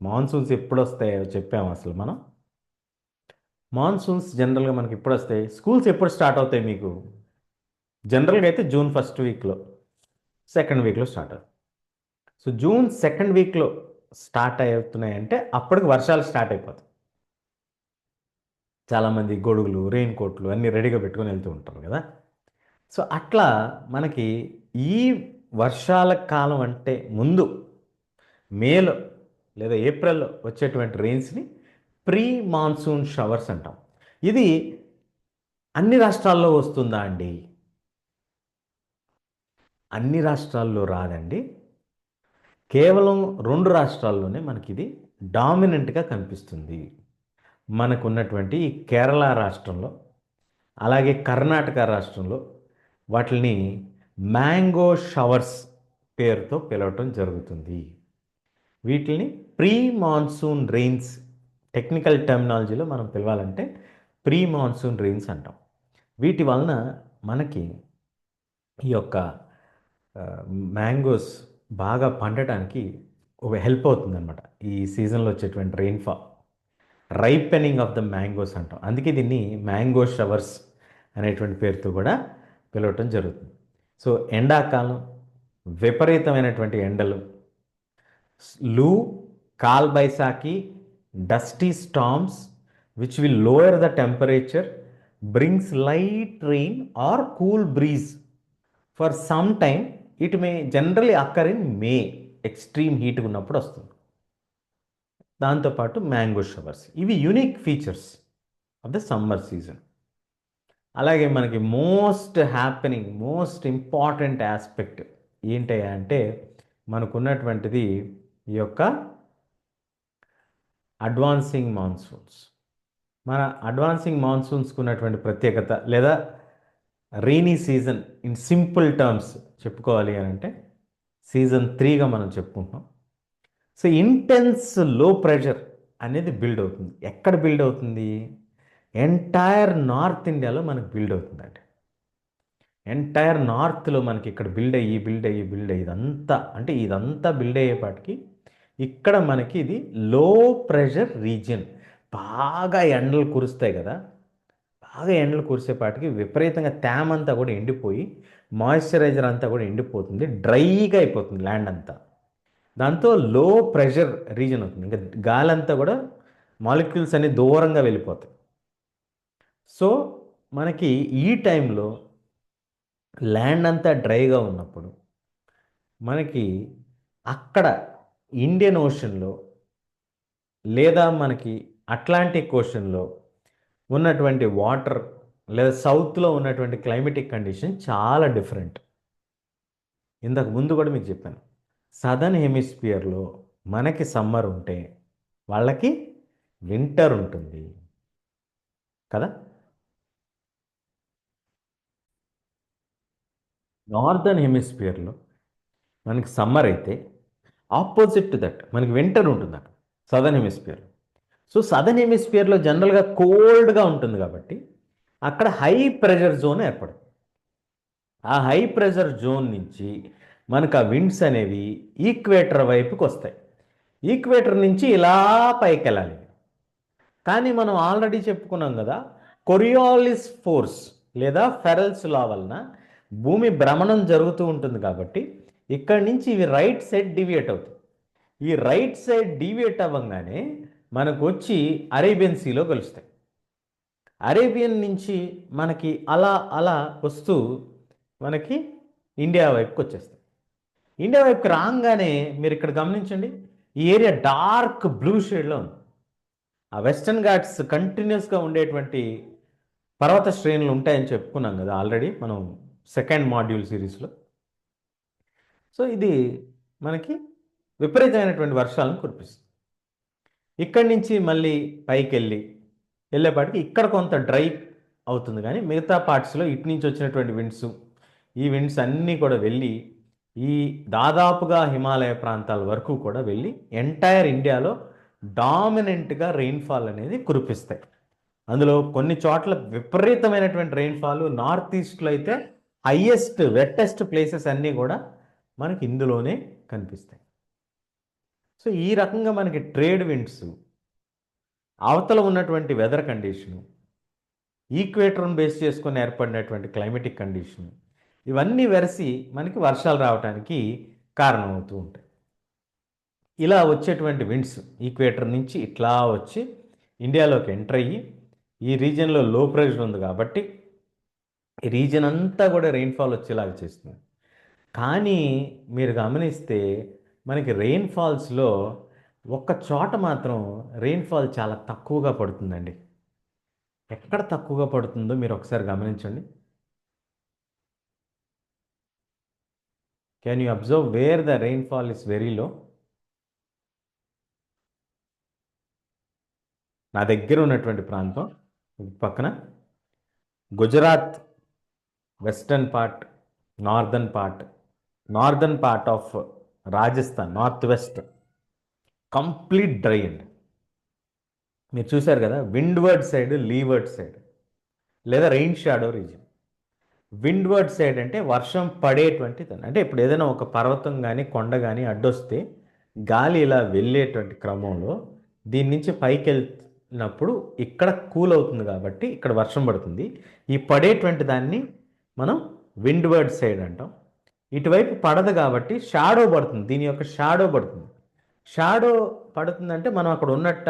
మాన్సూన్స్ ఎప్పుడు వస్తాయో చెప్పాము అసలు మనం. మాన్సూన్స్ జనరల్గా మనకి ఎప్పుడు వస్తాయి, స్కూల్స్ ఎప్పుడు స్టార్ట్ అవుతాయి మీకు? జనరల్గా అయితే జూన్ 1st వీక్లో, 2nd వీక్లో స్టార్ట్ అవుతాయి. సో జూన్ 2nd వీక్లో స్టార్ట్ అవుతున్నాయంటే అప్పటికి వర్షాలు స్టార్ట్ అయిపోతాయి. చాలామంది గొడుగులు, రెయిన్ కోట్లు అన్నీ రెడీగా పెట్టుకొని వెళ్తూ ఉంటారు కదా. సో అట్లా మనకి ఈ వర్షాల కాలం అంటే ముందు మేలో లేదా ఏప్రిల్లో వచ్చేటువంటి రెయిన్స్ని ప్రీ మాన్సూన్ షవర్స్ అంటాం. ఇది అన్ని రాష్ట్రాల్లో వస్తుందా అండి? అన్ని రాష్ట్రాల్లో రాదండి. కేవలం 2 రాష్ట్రాల్లోనే మనకి ఇది డామినెంట్గా కనిపిస్తుంది. మనకున్నటువంటి ఈ కేరళ రాష్ట్రంలో అలాగే కర్ణాటక రాష్ట్రంలో వాటిని మ్యాంగో షవర్స్ పేరుతో పిలవటం జరుగుతుంది. వీటిని ప్రీ మాన్సూన్ రెయిన్స్, టెక్నికల్ టెర్మినాలజీలో మనం పిలవాలంటే ప్రీ మాన్సూన్ రెయిన్స్ అంటాం. వీటి వలన మనకి ఈ యొక్క మ్యాంగోస్ బాగా పండటానికి ఒక హెల్ప్ అవుతుందన్నమాట. ఈ సీజన్లో వచ్చేటువంటి rainfall, ripening of the mangoes అంటాం. అందుకే దీన్ని మ్యాంగో షవర్స్ అనేటువంటి పేరుతో కూడా పిలవటం జరుగుతుంది. సో ఎండాకాలం విపరీతమైనటువంటి ఎండలు, loo, Kal Baisakhi, dusty storms which will lower the temperature, brings light rain or cool breeze for some time. It may generally occur in May, extreme heat ఉన్నప్పుడు వస్తుంది. దాంతోపాటు మ్యాంగో షవర్స్, ఇవి unique features of the summer season. అలాగే మనకి most happening, most important aspect ఏంటయ్యా అంటే మనకున్నటువంటిది ఈ యొక్క అడ్వాన్సింగ్ మాన్సూన్స్. మన అడ్వాన్సింగ్ మాన్సూన్స్కి ఉన్నటువంటి ప్రత్యేకత, లేదా rainy season in simple terms చెప్పుకోవాలి అని అంటే సీజన్ 3గా మనం చెప్పుకుంటున్నాం. సో ఇంటెన్స్ లో ప్రెషర్ అనేది బిల్డ్ అవుతుంది. ఎక్కడ బిల్డ్ అవుతుంది? ఎంటైర్ నార్త్ ఇండియాలో మనకు బిల్డ్ అవుతుందండి. ఎంటైర్ నార్త్లో మనకి ఇక్కడ బిల్డ్ అయ్యి ఇదంతా బిల్డ్ అయ్యేపాటికి ఇక్కడ మనకి ఇది లో ప్రెషర్ రీజియన్. బాగా ఎండలు కురుస్తాయి కదా, బాగా ఎండలు కురిసేపాటికి విపరీతంగా తేమ అంతా కూడా ఎండిపోయి మాయిశ్చరైజర్ అంతా కూడా ఎండిపోతుంది, డ్రైగా అయిపోతుంది ల్యాండ్ అంతా. దాంతో లో ప్రెషర్ రీజన్ అవుతుంది. ఇంకా గాలి అంతా కూడా మాలిక్యూల్స్ అన్ని దూరంగా వెళ్ళిపోతాయి. సో మనకి ఈ టైంలో ల్యాండ్ అంతా డ్రైగా ఉన్నప్పుడు మనకి అక్కడ ఇండియన్ ఓషన్లో లేదా మనకి అట్లాంటిక్ ఓషన్లో ఉన్నటువంటి వాటర్ లేదా సౌత్లో ఉన్నటువంటి క్లైమేటిక్ కండిషన్ చాలా డిఫరెంట్. ఇంతకు ముందు కూడా మీకు చెప్పాను, సదర్న్ హెమిస్ఫియర్లో మనకి సమ్మర్ ఉంటే వాళ్ళకి వింటర్ ఉంటుంది కదా. నార్దర్న్ హెమిస్ఫియర్లో మనకి సమ్మర్ అయితే ఆపోజిట్ టు దట్ మనకి వింటర్ ఉంటుంది అక్కడ సదర్న్ హెమిస్ఫియర్. సో సదర్న్ హెమిస్ఫియర్లో జనరల్గా కోల్డ్గా ఉంటుంది కాబట్టి అక్కడ హై ప్రెషర్ జోన్ ఏర్పడుతుంది. ఆ హై ప్రెషర్ జోన్ నుంచి మనకు ఆ విండ్స్ అనేవి ఈక్వేటర్ వైపుకి వస్తాయి. ఈక్వేటర్ నుంచి ఇలా పైకి వెళ్ళాలి. కానీ మనం ఆల్రెడీ చెప్పుకున్నాం కదా, కొరియాలిస్ ఫోర్స్ లేదా ఫెరల్స్ లా వలన భూమి భ్రమణం జరుగుతూ ఉంటుంది కాబట్టి ఇక్కడి నుంచి ఇవి రైట్ సైడ్ డివియేట్ అవుతాయి. ఈ రైట్ సైడ్ డివియేట్ అవ్వగానే మనకు వచ్చి అరేబియన్ సీలో కలుస్తాయి. అరేబియన్ నుంచి మనకి అలా అలా వస్తూ మనకి ఇండియా వైపుకి వచ్చేస్తాయి. ఇండియా వైపుకి రాగానే మీరు ఇక్కడ గమనించండి, ఈ ఏరియా డార్క్ బ్లూ షేడ్లో ఉంది. ఆ వెస్టర్న్ ఘాట్స్ కంటిన్యూస్గా ఉండేటువంటి పర్వత శ్రేణులు ఉంటాయని చెప్పుకున్నాం కదా ఆల్రెడీ మనం సెకండ్ మాడ్యూల్ సిరీస్లో. సో ఇది మనకి విపరీతమైనటువంటి వర్షాలను కురిపిస్తుంది. ఇక్కడి నుంచి మళ్ళీ పైకి వెళ్ళేపాటికి ఇక్కడ కొంత డ్రై అవుతుంది, కానీ మిగతా పార్ట్స్లో ఇటు నుంచి వచ్చినటువంటి విండ్స్, ఈ విండ్స్ అన్నీ కూడా వెళ్ళి ఈ దాదాపుగా హిమాలయ ప్రాంతాల వరకు కూడా వెళ్ళి ఎంటైర్ ఇండియాలో డామినెంట్గా రెయిన్ఫాల్ అనేది కురిపిస్తాయి. అందులో కొన్ని చోట్ల విపరీతమైనటువంటి రెయిన్ఫాల్, నార్త్ ఈస్ట్లో అయితే హయ్యెస్ట్ వెట్టెస్ట్ ప్లేసెస్ అన్నీ కూడా మనకి ఇందులోనే కనిపిస్తాయి. సో ఈ రకంగా మనకి ట్రేడ్ విండ్స్, అవతల ఉన్నటువంటి వెదర్ కండిషను, ఈక్వేటర్ను బేస్ చేసుకొని ఏర్పడినటువంటి క్లైమేటిక్ కండిషన్, ఇవన్నీ వెరసి మనకి వర్షాలు రావడానికి కారణమవుతూ ఉంటాయి. ఇలా వచ్చేటువంటి విండ్స్ ఈక్వేటర్ నుంచి ఇట్లా వచ్చి ఇండియాలోకి ఎంటర్ అయ్యి ఈ రీజియన్లో లో ప్రెషర్ ఉంది కాబట్టి ఈ రీజియన్ అంతా కూడా రెయిన్ఫాల్ వచ్చేలాగా చేస్తుంది. కానీ మీరు గమనిస్తే మనకి రెయిన్ఫాల్స్లో ఒక్క చోట మాత్రం రెయిన్ఫాల్ చాలా తక్కువగా పడుతుందండి. ఎక్కడ తక్కువగా పడుతుందో మీరు ఒకసారి గమనించండి. Can you observe wear the rainfall is very low? నా దగ్గర ఉన్నటువంటి ప్రాంతం పక్కన Gujarat western part, northern part of Rajasthan, north west complete dry అండి. మీరు చూశారు కదా, విండ్వర్డ్ సైడ్, లీవర్డ్ సైడ్ లేదా rain shadow reason. Windward side అంటే వర్షం పడేటువంటి అంటే ఇప్పుడు ఏదైనా ఒక పర్వతం కానీ కొండ కానీ అడ్డొస్తే గాలి ఇలా వెళ్ళేటువంటి క్రమంలో దీని నుంచి పైకి వెళ్తున్నప్పుడు ఇక్కడ కూల్ అవుతుంది కాబట్టి ఇక్కడ వర్షం పడుతుంది. ఈ పడేటువంటి దాన్ని మనం విండ్వర్డ్ సైడ్ అంటాం. ఇటువైపు పడదు కాబట్టి షాడో పడుతుంది, దీని యొక్క షాడో పడుతుంది. షాడో పడుతుందంటే మనం అక్కడ ఉన్నట్ట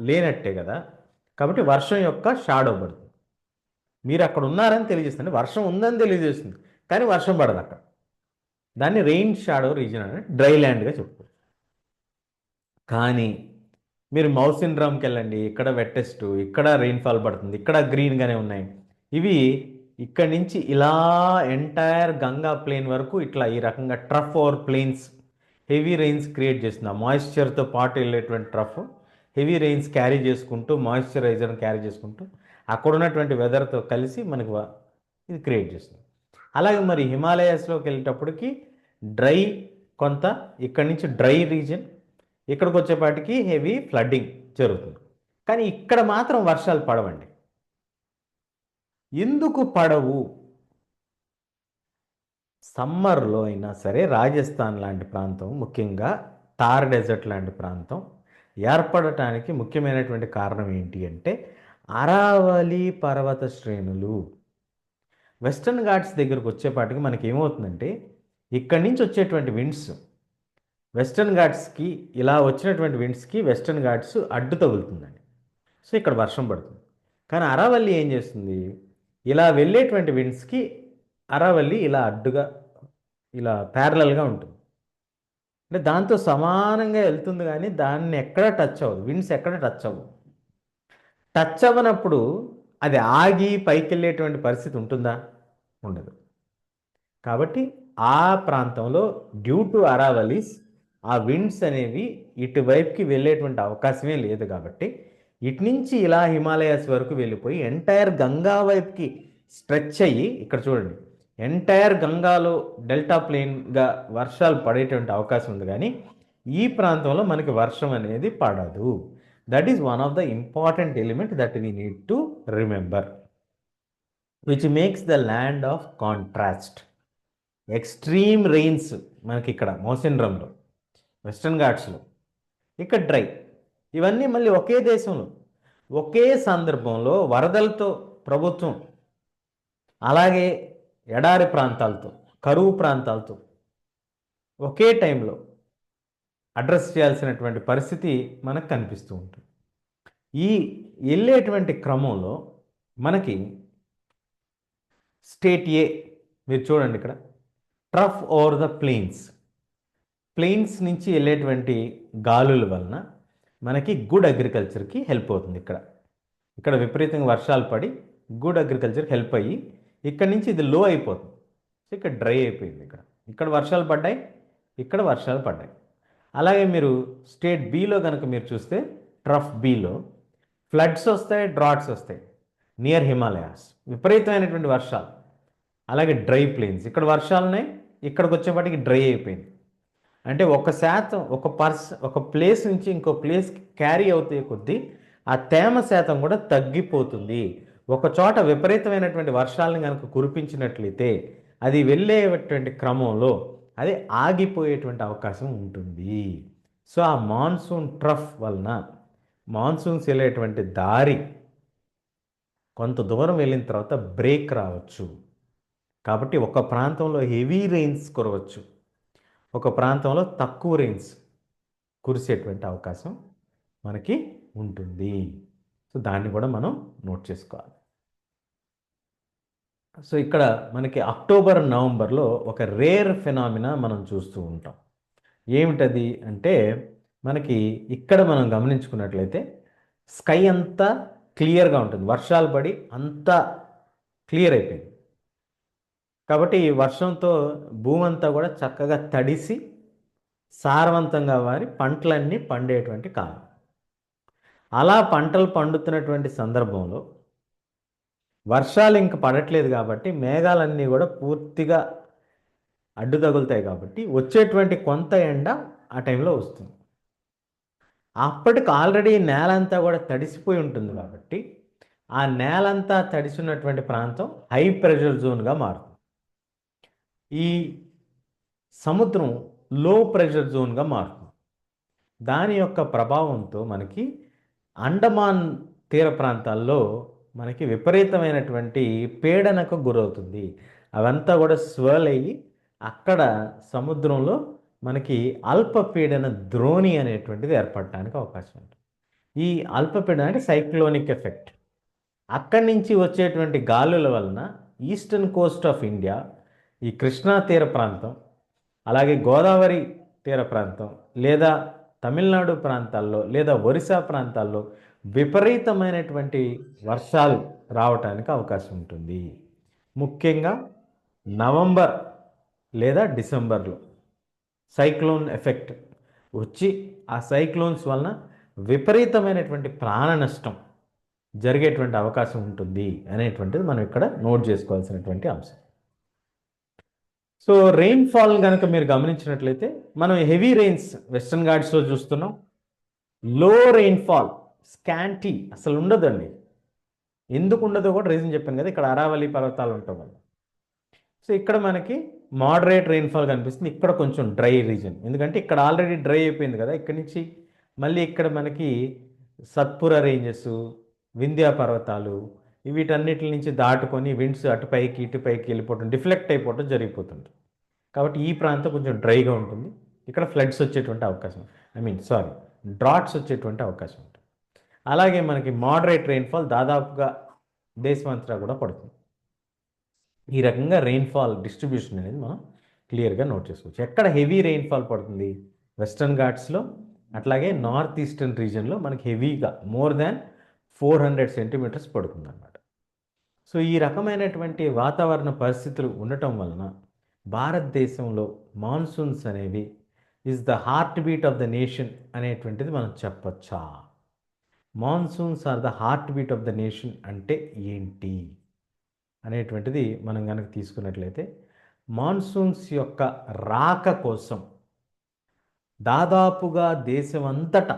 లేనట్టే కదా, కాబట్టి వర్షం యొక్క షాడో పడుతుంది. మీరు అక్కడ ఉన్నారని తెలియజేస్తుంది, వర్షం ఉందని తెలియజేస్తుంది, కానీ వర్షం పడదు అక్కడ. దాన్ని రెయిన్ షాడో రీజన్ అని డ్రై ల్యాండ్గా చెప్పుకోవచ్చు. కానీ మీరు మౌసిన్ డ్రమ్కి వెళ్ళండి, ఇక్కడ వెట్టెస్ట్, ఇక్కడ రెయిన్ఫాల్ పడుతుంది, ఇక్కడ గ్రీన్గానే ఉన్నాయి. ఇవి ఇక్కడి నుంచి ఇలా ఎంటైర్ గంగా ప్లేన్ వరకు ఇట్లా ఈ రకంగా trough over plains heavy rains create చేస్తుంది. ఆ మాయిశ్చర్తో పాటు వెళ్ళేటువంటి ట్రఫ్ హెవీ రెయిన్స్ క్యారీ చేసుకుంటూ, మాయిశ్చరైజర్ని క్యారీ చేసుకుంటూ అక్కడ ఉన్నటువంటి వెదర్తో కలిసి మనకు ఇది క్రియేట్ చేస్తుంది. అలాగే మరి హిమాలయాస్లోకి వెళ్ళేటప్పటికి డ్రై, కొంత ఇక్కడి నుంచి డ్రై రీజన్, ఇక్కడికి వచ్చేపాటికి హెవీ ఫ్లడ్డింగ్ జరుగుతుంది. కానీ ఇక్కడ మాత్రం వర్షాలు పడవండి. ఎందుకు పడవు? సమ్మర్లో అయినా సరే రాజస్థాన్ లాంటి ప్రాంతం, ముఖ్యంగా థార్ డెజర్ట్ లాంటి ప్రాంతం ఏర్పడటానికి ముఖ్యమైనటువంటి కారణం ఏంటి అంటే అరావళి పర్వత శ్రేణులు. వెస్టర్న్ ఘాట్స్ దగ్గరకు వచ్చేపాటికి మనకి ఏమవుతుందంటే ఇక్కడి నుంచి వచ్చేటువంటి విండ్స్ వెస్టర్న్ ఘాట్స్కి, ఇలా వచ్చినటువంటి విండ్స్కి వెస్టర్న్ ఘాట్స్ అడ్డు తగులుతుందండి. సో ఇక్కడ వర్షం పడుతుంది. కానీ అరావల్లి ఏం చేస్తుంది, ఇలా వెళ్ళేటువంటి విండ్స్కి అరావల్లి ఇలా అడ్డుగా, ఇలా ప్యారలల్గా ఉంటుంది. అంటే దాంతో సమానంగా వెళ్తుంది, కానీ దాన్ని ఎక్కడ టచ్ అవ్వదు, విండ్స్ ఎక్కడ టచ్ అవ్వదు. టచ్ అవ్వనప్పుడు అది ఆగి పైకి వెళ్ళేటువంటి పరిస్థితి ఉంటుందా? ఉండదు. కాబట్టి ఆ ప్రాంతంలో డ్యూ టు అరావలీస్ ఆ విండ్స్ అనేవి ఇటువైపుకి వెళ్ళేటువంటి అవకాశమే లేదు. కాబట్టి ఇటు నుంచి ఇలా హిమాలయాస్ వరకు వెళ్ళిపోయి ఎంటైర్ గంగా వైపుకి స్ట్రెచ్ అయ్యి, ఇక్కడ చూడండి, ఎంటైర్ గంగాలో డెల్టా ప్లేన్గా వర్షాలు పడేటువంటి అవకాశం ఉంది. కానీ ఈ ప్రాంతంలో మనకి వర్షం అనేది పడదు. That is one of the important element that we need to remember, which makes the land of contrast. Extreme rains మనకి ఇక్కడ మౌసిన్ డ్రమ్లో, వెస్టర్న్ ఘాట్స్లో, ఇక్కడ డ్రై. ఇవన్నీ మళ్ళీ ఒకే దేశంలో ఒకే సందర్భంలో వరదలతో ప్రభుత్వం, అలాగే ఎడారి ప్రాంతాలతో, కరువు ప్రాంతాలతో ఒకే టైంలో అడ్రస్ చేయాల్సినటువంటి పరిస్థితి మనకు కనిపిస్తూ ఉంటుంది. ఈ వెళ్ళేటువంటి క్రమంలో మనకి స్టేట్ ఏ మీరు చూడండి, ఇక్కడ ట్రఫ్ ఓవర్ ద ప్లెయిన్స్ నుంచి వెళ్ళేటువంటి గాలుల వలన మనకి గుడ్ అగ్రికల్చర్కి హెల్ప్ అవుతుంది. ఇక్కడ విపరీతంగా వర్షాలు పడి గుడ్ అగ్రికల్చర్కి హెల్ప్ అయ్యి ఇక్కడి నుంచి ఇది లో అయిపోతుంది. సో ఇక్కడ డ్రై అయిపోయింది. ఇక్కడ వర్షాలు పడ్డాయి, ఇక్కడ వర్షాలు పడ్డాయి. అలాగే మీరు స్టేట్ బిలో కనుక మీరు చూస్తే ట్రఫ్ బిలో ఫ్లడ్స్ వస్తాయి, డ్రాట్స్ వస్తాయి నియర్ హిమాలయాస్, విపరీతమైనటువంటి వర్షాలు. అలాగే డ్రై ప్లేన్స్, ఇక్కడ వర్షాలున్నాయి, ఇక్కడికి వచ్చేపాటికి డ్రై అయిపోయింది. అంటే 1% ఒక ప్లేస్ నుంచి ఇంకో ప్లేస్ క్యారీ అవుతాయి కొద్దీ ఆ తేమ శాతం కూడా తగ్గిపోతుంది. ఒక చోట విపరీతమైనటువంటి వర్షాలను కనుక కురిపించినట్లయితే అది వెళ్ళేటువంటి క్రమంలో అది ఆగిపోయేటువంటి అవకాశం ఉంటుంది. సో ఆ మాన్సూన్ ట్రఫ్ వలన మాన్సూన్స్ వెళ్ళేటువంటి దారి కొంత దూరం వెళ్ళిన తర్వాత బ్రేక్ రావచ్చు. కాబట్టి ఒక ప్రాంతంలో హెవీ రెయిన్స్ కురవచ్చు, ఒక ప్రాంతంలో తక్కువ రెయిన్స్ కురిసేటువంటి అవకాశం మనకి ఉంటుంది. సో దాన్ని కూడా మనం నోట్ చేసుకోవాలి. సో ఇక్కడ మనకి అక్టోబర్, నవంబర్లో ఒక రేర్ ఫెనామినా మనం చూస్తూ ఉంటాం. ఏమిటది అంటే మనకి ఇక్కడ మనం గమనించుకున్నట్లయితే స్కై అంతా క్లియర్గా ఉంటుంది, వర్షాలు పడి అంతా క్లియర్ అయిపోయింది. కాబట్టి ఈ వర్షంతో భూమి అంతా కూడా చక్కగా తడిసి సారవంతంగా వారి పంటలన్నీ పండేటువంటి కాలం. అలా పంటలు పండుతున్నటువంటి సందర్భంలో వర్షాలు ఇంక పడట్లేదు కాబట్టి మేఘాలన్నీ కూడా పూర్తిగా అడ్డు తగులుతాయి కాబట్టి వచ్చేటువంటి కొంత ఎండ ఆ టైంలో వస్తుంది. అప్పటికి ఆల్రెడీ నేలంతా కూడా తడిసిపోయి ఉంటుంది కాబట్టి ఆ నేలంతా తడిసినటువంటి ప్రాంతం హై ప్రెషర్ జోన్గా మారుతుంది. ఈ సముద్రం లో ప్రెషర్ జోన్గా మారుతుంది. దాని యొక్క ప్రభావంతో మనకి అండమాన్ తీర ప్రాంతాల్లో మనకి విపరీతమైనటువంటి పీడనకు గురవుతుంది. అవంతా కూడా స్వెల్ అయ్యి అక్కడ సముద్రంలో మనకి అల్పపీడన ద్రోణి అనేటువంటిది ఏర్పడటానికి అవకాశం ఉంటుంది. ఈ అల్పపీడన అంటే సైక్లోనిక్ ఎఫెక్ట్. అక్కడి నుంచి వచ్చేటువంటి గాలుల వలన ఈస్టర్న్ కోస్ట్ ఆఫ్ ఇండియా, ఈ కృష్ణా తీర ప్రాంతం, అలాగే గోదావరి తీర ప్రాంతం, లేదా తమిళనాడు ప్రాంతాల్లో, లేదా ఒరిస్సా ప్రాంతాల్లో విపరీతమైనటువంటి వర్షాలు రావటానికి అవకాశం ఉంటుంది. ముఖ్యంగా నవంబర్ లేదా డిసెంబర్లో సైక్లోన్ ఎఫెక్ట్ వచ్చి ఆ సైక్లోన్స్ వలన విపరీతమైనటువంటి ప్రాణ నష్టం జరిగేటువంటి అవకాశం ఉంటుంది అనేటువంటిది మనం ఇక్కడ నోట్ చేసుకోవాల్సినటువంటి అంశం. సో రెయిన్ఫాల్ కనుక మీరు గమనించినట్లయితే మనం హెవీ రెయిన్స్ వెస్టర్న్ ఘాట్స్లో చూస్తున్నాం. లో రెయిన్ఫాల్, స్కాంటీ అసలు ఉండదండి. ఎందుకు ఉండదో కూడా రీజన్ చెప్పాను కదా, ఇక్కడ అరావళి పర్వతాలు ఉండటం వల్ల. సో ఇక్కడ మనకి మోడరేట్ రెయిన్ఫాల్ కనిపిస్తుంది. ఇక్కడ కొంచెం డ్రై రీజన్, ఎందుకంటే ఇక్కడ ఆల్రెడీ డ్రై అయిపోయింది కదా. ఇక్కడ నుంచి మళ్ళీ ఇక్కడ మనకి సత్పురా రేంజెస్, వింధ్యా పర్వతాలు, వీటన్నిటి నుంచి దాటుకొని విండ్స్ అటుపైకి ఇటుపైకి వెళ్ళిపోవటం, డిఫ్లెక్ట్ అయిపోవటం జరిగిపోతుంది. కాబట్టి ఈ ప్రాంతం కొంచెం డ్రైగా ఉంటుంది. ఇక్కడ ఫ్లడ్స్ వచ్చేటువంటి అవకాశం, డ్రాట్స్ వచ్చేటువంటి అవకాశం ఉంటుంది. అలాగే మనకి మోడరేట్ రెయిన్ఫాల్ దాదాపుగా దేశమంతటా కూడా పడుతుంది. ఈ రకంగా రెయిన్ఫాల్ డిస్ట్రిబ్యూషన్ అనేది మనం క్లియర్గా నోట్ చేసుకోవచ్చు. ఎక్కడ హెవీ రెయిన్ఫాల్ పడుతుంది? వెస్టర్న్ ఘాట్స్లో, అట్లాగే నార్త్ ఈస్టర్న్ రీజన్లో మనకి హెవీగా మోర్ దాన్ 400 సెంటీమీటర్స్ పడుతుంది అన్నమాట. సో ఈ రకమైనటువంటి వాతావరణ పరిస్థితులు ఉండటం వలన భారతదేశంలో మాన్సూన్స్ అనేవి is the heart beat of the nation అనేటువంటిది మనం చెప్పచ్చా? Monsoons are the heart beat of the nation అంటే ఏంటి అనేటువంటిది మనం కనుక తీసుకున్నట్లయితే, మాన్సూన్స్ యొక్క రాక కోసం దాదాపుగా దేశమంతటా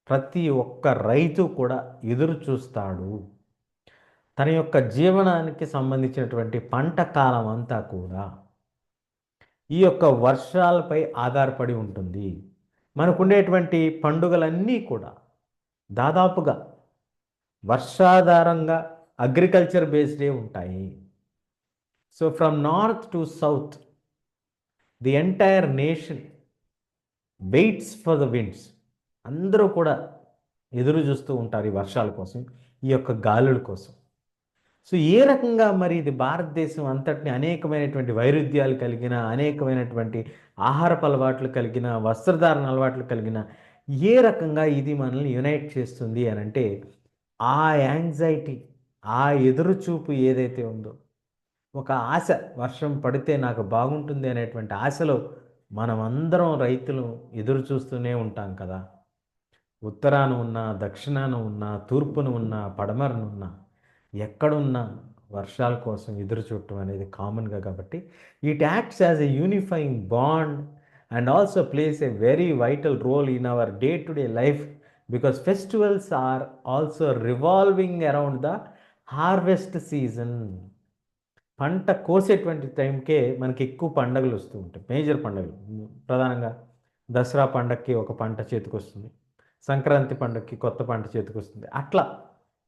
ప్రతి ఒక్క రైతు కూడా ఎదురు చూస్తాడు. తన యొక్క జీవనానికి సంబంధించినటువంటి పంట కాలం అంతా కూడా ఈ యొక్క వర్షాలపై ఆధారపడి ఉంటుంది. మనకుండేటువంటి పండుగలన్నీ కూడా దాదాపుగా వర్షాధారంగా అగ్రికల్చర్ బేస్డే ఉంటాయి. So from north to south the entire nation weights for the winds. అందరూ కూడా ఎదురు చూస్తూ ఉంటారు ఈ వర్షాల కోసం, ఈ యొక్క గాలుల కోసం. సో ఏ రకంగా మరి ఇది భారతదేశం అంతటిని అనేకమైనటువంటి వైరుధ్యాలు కలిగిన, అనేకమైనటువంటి ఆహారపు అలవాట్లు కలిగిన, వస్త్రధారణ అలవాట్లు కలిగిన, ఏ రకంగా ఇది మనల్ని యునైట్ చేస్తుంది అని అంటే, ఆ యాంగ్జైటీ, ఆ ఎదురుచూపు ఏదైతే ఉందో, ఒక ఆశ, వర్షం పడితే నాకు బాగుంటుంది అనేటువంటి ఆశలో మనమందరం రైతులు ఎదురు చూస్తూనే ఉంటాం కదా. ఉత్తరాన ఉన్నా, దక్షిణాన ఉన్నా, తూర్పున ఉన్నా, పడమరన ఉన్నా, ఎక్కడున్నా వర్షాల కోసం ఎదురు చూడటం అనేది కామన్గా. కాబట్టి it acts as a unifying bond and also plays a very vital role in our day to day life, because festivals are also revolving around the harvest season. పంట కోసేటువంటి టైంకే మనకి ఎక్కువ పండుగలు వస్తూ ఉంటాయి, మేజర్ పండుగలు. ప్రధానంగా దసరా పండగకి ఒక పంట చేతికి వస్తుంది, సంక్రాంతి పండగకి కొత్త పంట చేతికి వస్తుంది. అట్లా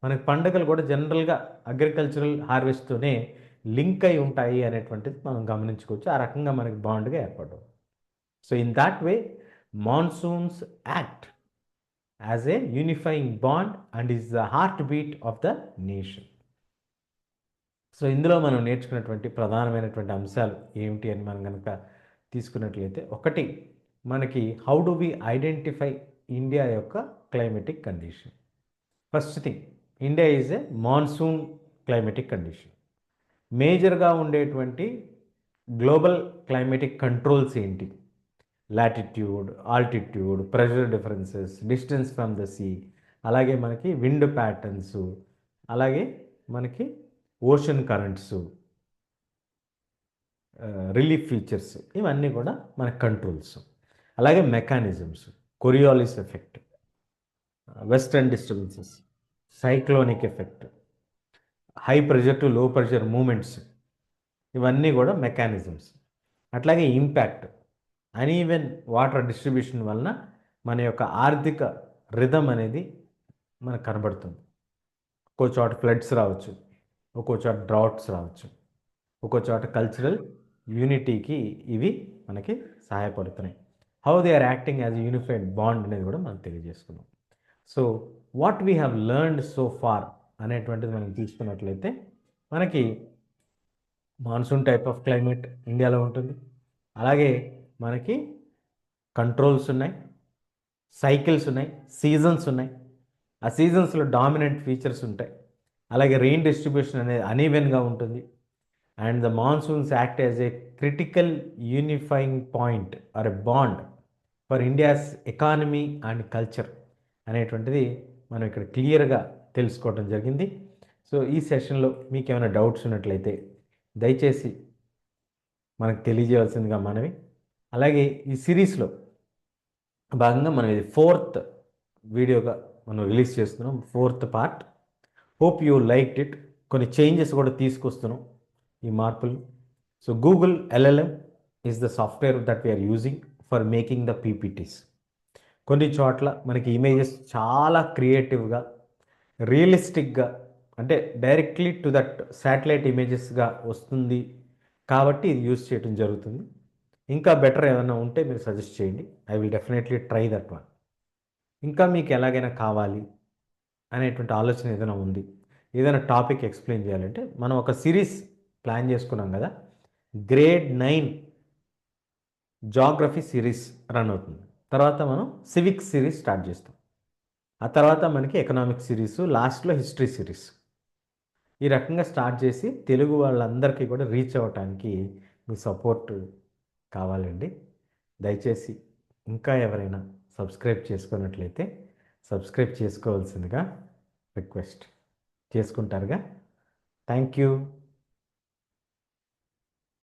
మనకి పండుగలు కూడా జనరల్గా అగ్రికల్చరల్ హార్వెస్ట్తోనే లింక్ అయి ఉంటాయి అనేటువంటిది మనం గమనించుకోవచ్చు. ఆ రకంగా మనకి బాండ్గా ఏర్పడవు. So in that way monsoons act as a unifying bond and is the heart beat of the nation. So ఇందులో మనం నేర్చుకున్నటువంటి ప్రధానమైనటువంటి అంశాలు ఏమిటి అని మనం కనుక తీసుకున్నట్లయితే, ఒకటి మనకి how do we identify India యొక్క climatic condition. First thing, India is a monsoon climatic condition. మేజర్గా ఉండేటువంటి గ్లోబల్ క్లైమేటిక్ కంట్రోల్స్ ఏంటి? Latitude, altitude, pressure differences, distance from the sea, అలాగే మనకి విండ్ ప్యాటర్న్స్, అలాగే మనకి ఓషన్ కరెంట్స్, రిలీఫ్ ఫీచర్స్, ఇవన్నీ కూడా మన కంట్రోల్స్. అలాగే mechanisms, Coriolis effect, western disturbances, cyclonic effect, high pressure to low pressure movements, ఇవన్నీ కూడా మెకానిజమ్స్. అట్లాగే ఇంపాక్ట్, అన్ఈవెన్ వాటర్ డిస్ట్రిబ్యూషన్ వలన మన యొక్క ఆర్థిక రిథమ్ అనేది మనకు కనబడుతుంది. ఒక్కో చోట ఫ్లడ్స్ రావచ్చు, ఒక్కో చోట డ్రాట్స్ రావచ్చు, ఒక్కో చోట కల్చరల్ యూనిటీకి ఇవి మనకి సహాయపడుతున్నాయి. How they are acting as unified bond అనేది కూడా మనం తెలియజేసుకున్నాం. So what we have learned so far అనేటువంటిది మనం తీసుకున్నట్లయితే మనకి మాన్సూన్ టైప్ ఆఫ్ క్లైమేట్ ఇండియాలో ఉంటుంది. అలాగే మనకి కంట్రోల్స్ ఉన్నాయి, సైకిల్స్ ఉన్నాయి, సీజన్స్ ఉన్నాయి. ఆ సీజన్స్లో డామినెంట్ ఫీచర్స్ ఉంటాయి. అలాగే రెయిన్ డిస్ట్రిబ్యూషన్ అనేది అనీవెన్గా ఉంటుంది. And the monsoons act as a critical unifying point or a bond for India's economy and culture అనేటువంటిది మనం ఇక్కడ క్లియర్గా తెలుసుకోవడం జరిగింది. సో ఈ సెషన్లో మీకు ఏమైనా డౌట్స్ ఉన్నట్లయితే దయచేసి మనకు తెలియజేయవలసిందిగా మనవి. అలాగే ఈ సిరీస్లో భాగంగా మనం ఇది 4th వీడియోగా మనం రిలీజ్ చేస్తున్నాం, 4th part. Hope you liked it. కొన్ని చేంజెస్ కూడా తీసుకొస్తున్నాం ఈ మార్పులు. So Google LLM is the software that we're using for making the PPTs. కొన్ని చోట్ల మనకి ఇమేజెస్ చాలా క్రియేటివ్గా, రియలిస్టిక్గా, అంటే డైరెక్ట్లీ టు దట్ శాటిలైట్ ఇమేజెస్గా వస్తుంది. కాబట్టి ఇది యూజ్ చేయడం జరుగుతుంది. ఇంకా బెటర్ ఏమైనా ఉంటే మీరు సజెస్ట్ చేయండి. I will definitely try that one. ఇంకా మీకు ఎలాగైనా కావాలి అనేటువంటి ఆలోచన ఏదైనా ఉంది, ఏదైనా టాపిక్ ఎక్స్ప్లెయిన్ చేయాలంటే మనం ఒక సిరీస్ ప్లాన్ చేసుకున్నాం కదా, గ్రేడ్ 9 జాగ్రఫీ సిరీస్ రన్ అవుతుంది. తర్వాత మనం సివిక్స్ సిరీస్ స్టార్ట్ చేస్తాం. ఆ తర్వాత మనకి ఎకనామిక్ సిరీస్, లాస్ట్లో హిస్టరీ సిరీస్. ఈ రకంగా స్టార్ట్ చేసి తెలుగు వాళ్ళందరికీ కూడా రీచ్ అవ్వటానికి మీ సపోర్ట్ కావాలండి. దయచేసి ఇంకా ఎవరైనా సబ్స్క్రైబ్ చేసుకున్నట్లయితే సబ్స్క్రైబ్ చేసుకోవాల్సిందిగా రిక్వెస్ట్. చేసుకుంటారుగా. Thank you.